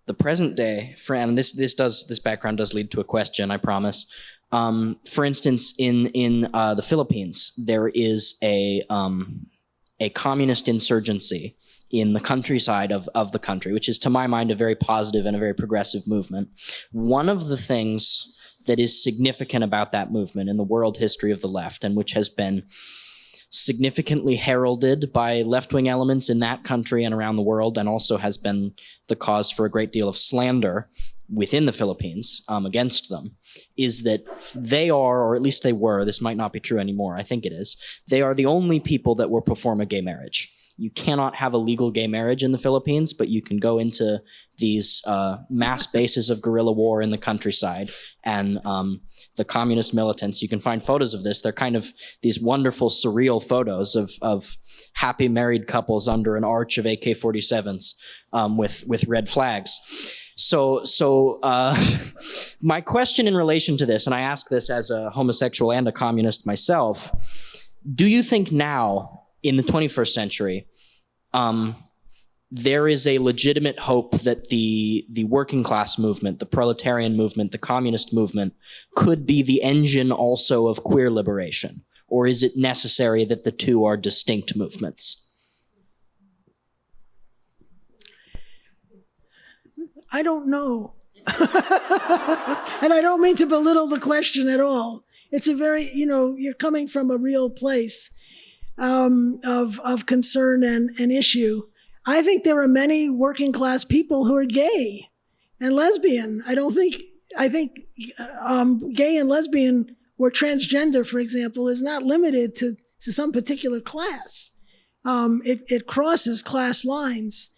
the present day. And this background does lead to a question, I promise. For instance, in the Philippines, there is a communist insurgency in the countryside of the country, which is, to my mind, a very positive and a very progressive movement. One of the things that is significant about that movement in the world history of the left, and which has been significantly heralded by left-wing elements in that country and around the world, and also has been the cause for a great deal of slander within the Philippines against them, is that they are, or at least they were, this might not be true anymore, I think it is, they are the only people that will perform a gay marriage. You cannot have a legal gay marriage in the Philippines, but you can go into these mass bases of guerrilla war in the countryside, and the communist militants, you can find photos of this. They're kind of these wonderful, surreal photos of happy married couples under an arch of AK-47s with red flags. So my question in relation to this, and I ask this as a homosexual and a communist myself, do you think now, in the 21st century, there is a legitimate hope that the working class movement, the proletarian movement, the communist movement could be the engine also of queer liberation? Or is it necessary that the two are distinct movements? I don't know. And I don't mean to belittle the question at all. It's a very, you're coming from a real place of concern and issue. I think there are many working class people who are gay and lesbian. I think gay and lesbian or transgender, for example, is not limited to some particular class. It crosses class lines.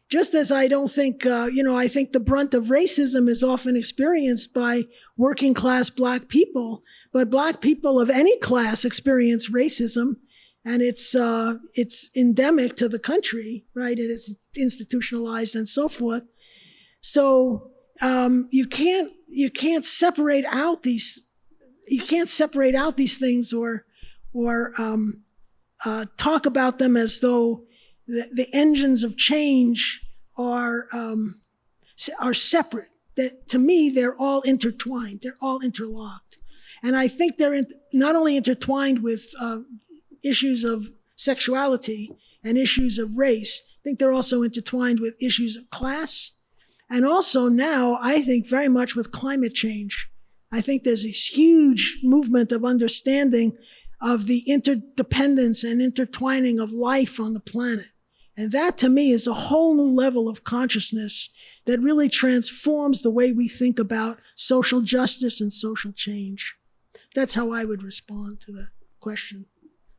Just as I don't think, I think the brunt of racism is often experienced by working class Black people, but Black people of any class experience racism, and it's endemic to the country, right? And it's institutionalized and so forth. So you can't separate out these things or talk about them as though the engines of change are separate. That, to me, they're all intertwined. They're all interlocked. And I think they're not only intertwined with issues of sexuality and issues of race, I think they're also intertwined with issues of class. And also now, I think very much with climate change. I think there's this huge movement of understanding of the interdependence and intertwining of life on the planet. And that, to me, is a whole new level of consciousness that really transforms the way we think about social justice and social change. That's how I would respond to the question,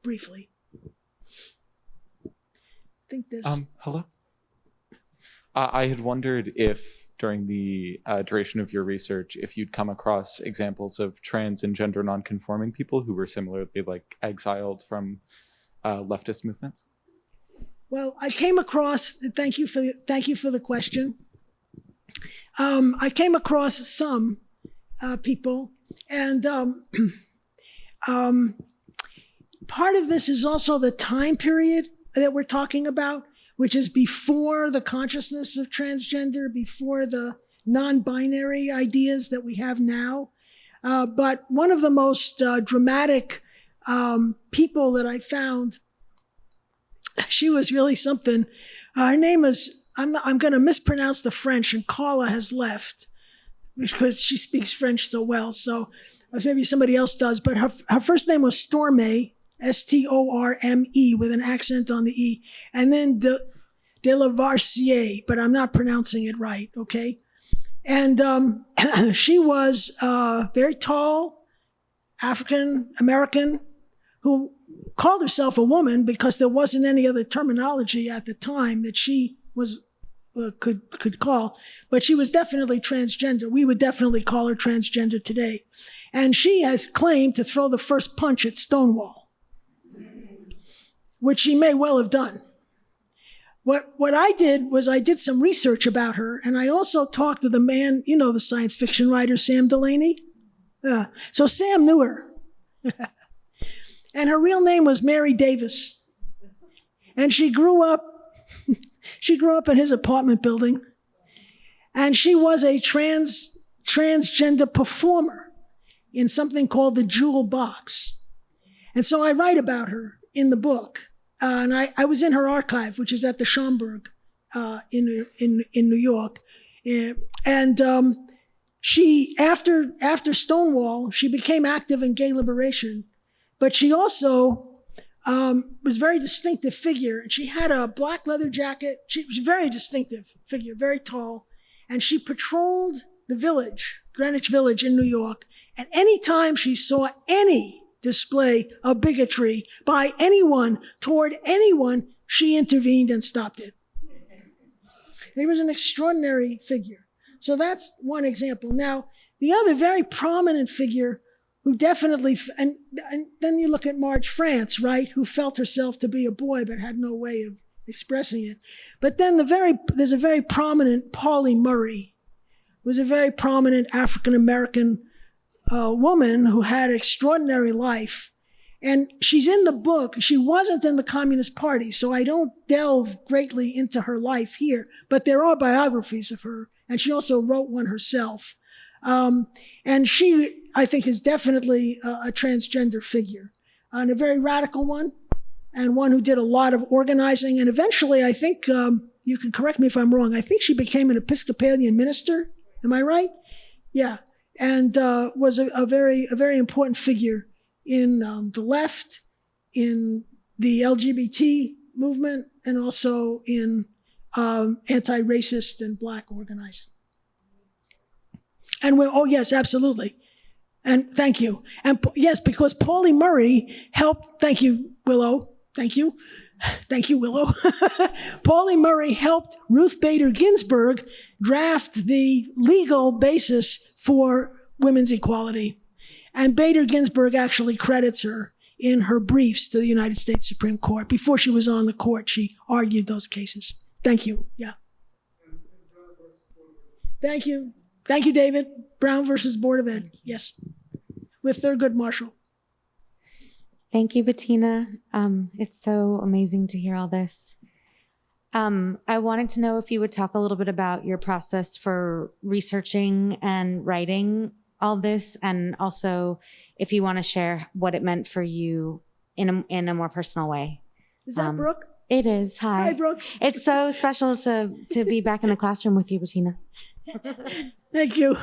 briefly. I think there's... Hello? I had wondered if, during the duration of your research, if you'd come across examples of trans and gender nonconforming people who were similarly, like, exiled from leftist movements. Well, I came across. Thank you for the question. I came across some people, and part of this is also the time period that we're talking about, which is before the consciousness of transgender, before the non-binary ideas that we have now. But one of the most dramatic people that I found, she was really something. Her name is I'm going to mispronounce the French, and Carla has left because she speaks French so well. So maybe somebody else does. But her first name was Storme, Storme, with an accent on the E, and then de la Varsier, but I'm not pronouncing it right, okay? And she was very tall, African-American, who called herself a woman because there wasn't any other terminology at the time that she was could call, but she was definitely transgender. We would definitely call her transgender today. And she has claimed to throw the first punch at Stonewall, which she may well have done. What I did was I did some research about her, and I also talked to the man, you know, the science fiction writer, Sam Delaney. So Sam knew her. And her real name was Mary Davis. And she grew up in his apartment building. And she was a transgender performer in something called the Jewel Box. And so I write about her in the book. And I was in her archive, which is at the Schomburg in New York. And she, after Stonewall, she became active in gay liberation. But she also was a very distinctive figure. And she had a black leather jacket. She was a very distinctive figure, very tall. And she patrolled the village, Greenwich Village in New York. And anytime she saw any display of bigotry by anyone toward anyone, she intervened and stopped it. He was an extraordinary figure. So that's one example. Now, the other very prominent figure who definitely, and then you look at Marge France, right, who felt herself to be a boy but had no way of expressing it. But then there's a very prominent Pauli Murray, who was a very prominent African-American woman who had an extraordinary life. And she's in the book. She wasn't in the Communist Party, so I don't delve greatly into her life here, but there are biographies of her, and she also wrote one herself. And she, I think, is definitely a transgender figure, and a very radical one, and one who did a lot of organizing. And eventually, I think, you can correct me if I'm wrong, I think she became an Episcopalian minister. Am I right? Yeah. And was a very important figure in the left, in the LGBT movement, and also in anti-racist and Black organizing. And oh yes, absolutely. And thank you. And yes, because Pauli Murray helped, thank you, Willow, thank you. Thank you, Willow. Pauli Murray helped Ruth Bader Ginsburg draft the legal basis for women's equality. And Bader Ginsburg actually credits her in her briefs to the United States Supreme Court. Before she was on the court, she argued those cases. Thank you. Yeah. Thank you. Thank you, David. Brown versus Board of Ed. Yes. With Thurgood Marshall. Thank you, Bettina. It's so amazing to hear all this. I wanted to know if you would talk a little bit about your process for researching and writing all this, and also if you want to share what it meant for you in a more personal way. Is that Brooke? It is. Hi. Hi, Brooke. It's so special to be back in the classroom with you, Bettina. Thank you.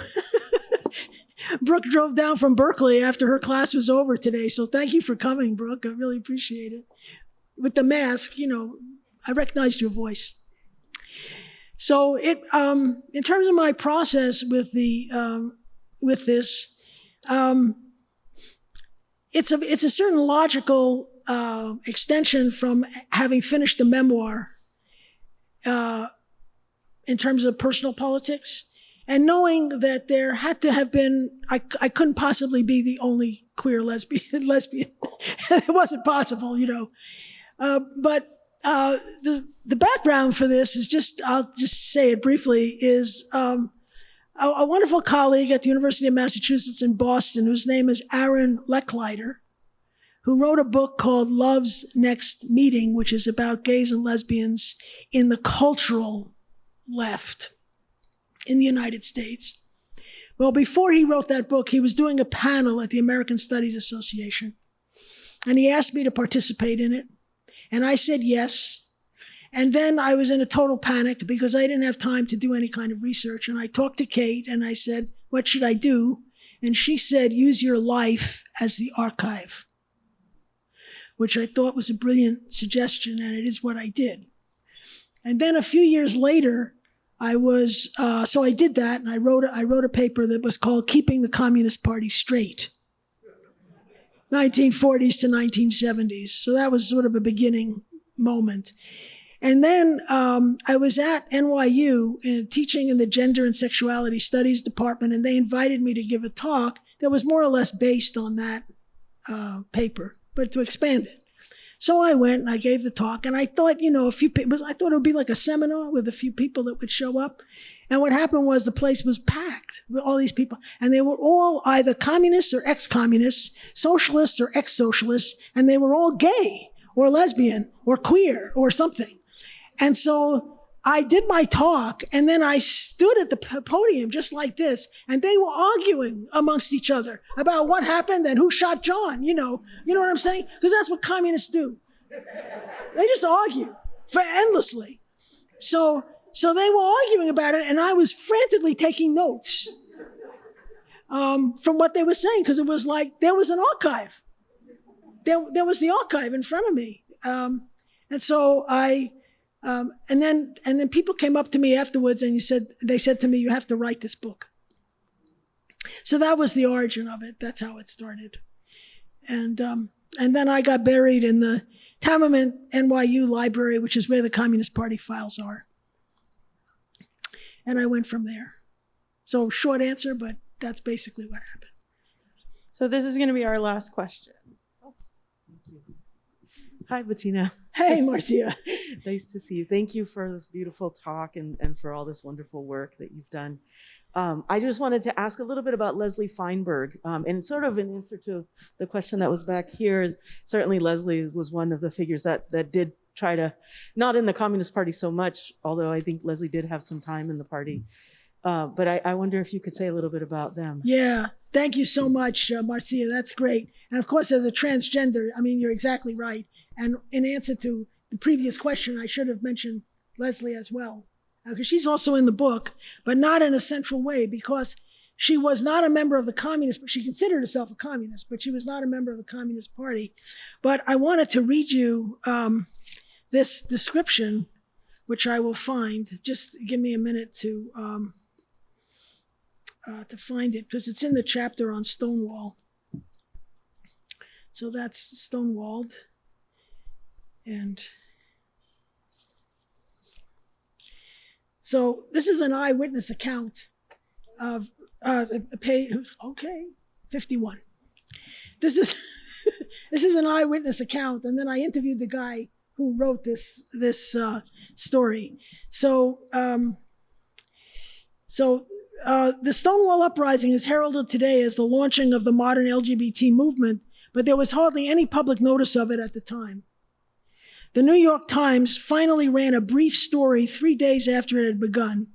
Brooke drove down from Berkeley after her class was over today, so thank you for coming, Brooke. I really appreciate it. With the mask, you know, I recognized your voice. So in terms of my process with this, it's a certain logical extension from having finished the memoir in terms of personal politics, and knowing that there had to have been, I couldn't possibly be the only queer lesbian. It wasn't possible, you know. But the background for this is I'll just say it briefly, is a wonderful colleague at the University of Massachusetts in Boston, whose name is Aaron Lechleiter, who wrote a book called Love's Next Meeting, which is about gays and lesbians in the cultural left in the United States. Well, before he wrote that book, he was doing a panel at the American Studies Association. And he asked me to participate in it. And I said yes. And then I was in a total panic because I didn't have time to do any kind of research. And I talked to Kate and I said, what should I do? And she said, use your life as the archive, which I thought was a brilliant suggestion, and it is what I did. And then a few years later, so I did that, and I wrote a paper that was called Keeping the Communist Party Straight, 1940s to 1970s. So that was sort of a beginning moment. And then I was at NYU teaching in the Gender and Sexuality Studies department, and they invited me to give a talk that was more or less based on that paper, but to expand it. So I went and I gave the talk, and I thought, a few people, I thought it would be like a seminar with a few people that would show up. And what happened was the place was packed with all these people, and they were all either communists or ex-communists, socialists or ex-socialists, and they were all gay or lesbian or queer or something. And so I did my talk, and then I stood at the podium just like this, and they were arguing amongst each other about what happened and who shot John, you know what I'm saying? Because that's what communists do. They just argue endlessly. So they were arguing about it, and I was frantically taking notes from what they were saying, because it was like there was an archive. There was the archive in front of me. And so and then people came up to me afterwards, and they said to me, you have to write this book. So that was the origin of it. That's how it started. And then I got buried in the Tamiment NYU library, which is where the Communist Party files are. And I went from there. So short answer, but that's basically what happened. So this is going to be our last question. Hi, Bettina. Hey, Marcia. Nice to see you. Thank you for this beautiful talk and for all this wonderful work that you've done. I just wanted to ask a little bit about Leslie Feinberg, and sort of in answer to the question that was back here. Is certainly Leslie was one of the figures that did try to, not in the Communist Party so much, although I think Leslie did have some time in the party. But I wonder if you could say a little bit about them. Yeah, thank you so much, Marcia. That's great. And of course, as a transgender, I mean, you're exactly right. And in answer to the previous question, I should have mentioned Leslie as well, because she's also in the book, but not in a central way, because she was not a member of the Communist, but she considered herself a communist, but she was not a member of the Communist Party. But I wanted to read you this description, which I will find. Just give me a minute to find it, because it's in the chapter on Stonewall. So that's Stonewalled. And so this is an eyewitness account of page, 51. This is an eyewitness account, and then I interviewed the guy who wrote this story. So the Stonewall Uprising is heralded today as the launching of the modern LGBT movement, but there was hardly any public notice of it at the time. The New York Times finally ran a brief story 3 days after it had begun.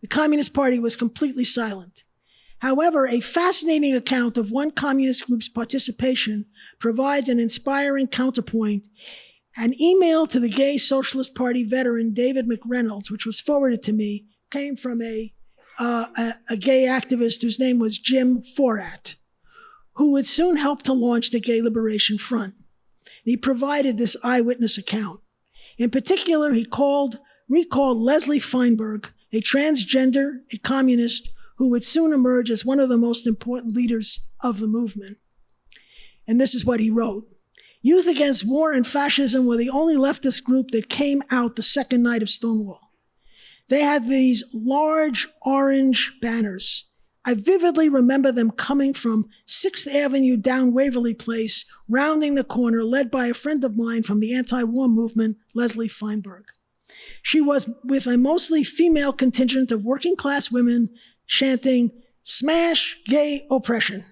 The Communist Party was completely silent. However, a fascinating account of one communist group's participation provides an inspiring counterpoint. An email to the Gay Socialist Party veteran David McReynolds, which was forwarded to me, came from a gay activist whose name was Jim Forat, who would soon help to launch the Gay Liberation Front. He provided this eyewitness account. In particular, he recalled Leslie Feinberg, a transgender, a communist, who would soon emerge as one of the most important leaders of the movement. And this is what he wrote. Youth Against War and Fascism were the only leftist group that came out the second night of Stonewall. They had these large orange banners. I vividly remember them coming from 6th Avenue down Waverly Place, rounding the corner, led by a friend of mine from the anti-war movement, Leslie Feinberg. She was with a mostly female contingent of working-class women chanting, "Smash gay oppression."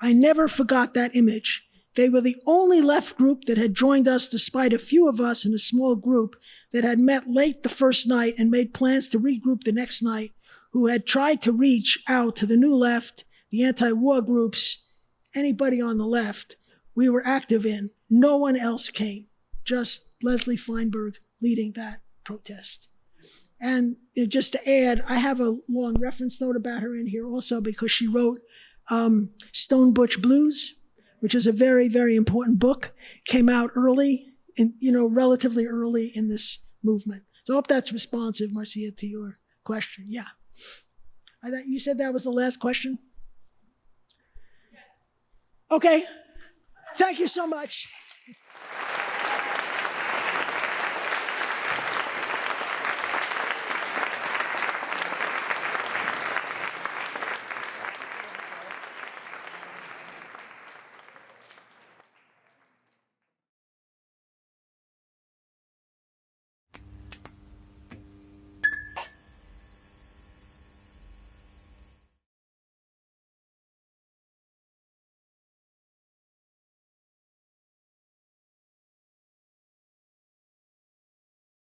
I never forgot that image. They were the only left group that had joined us, despite a few of us in a small group that had met late the first night and made plans to regroup the next night, who had tried to reach out to the New Left, the anti-war groups, anybody on the left we were active in. No one else came, just Leslie Feinberg leading that protest. And just to add, I have a long reference note about her in here also because she wrote Stone Butch Blues, which is a very, very important book. Came out early, relatively early in this movement. So I hope that's responsive, Marcia, to your question. Yeah. You said that was the last question? Okay. Thank you so much.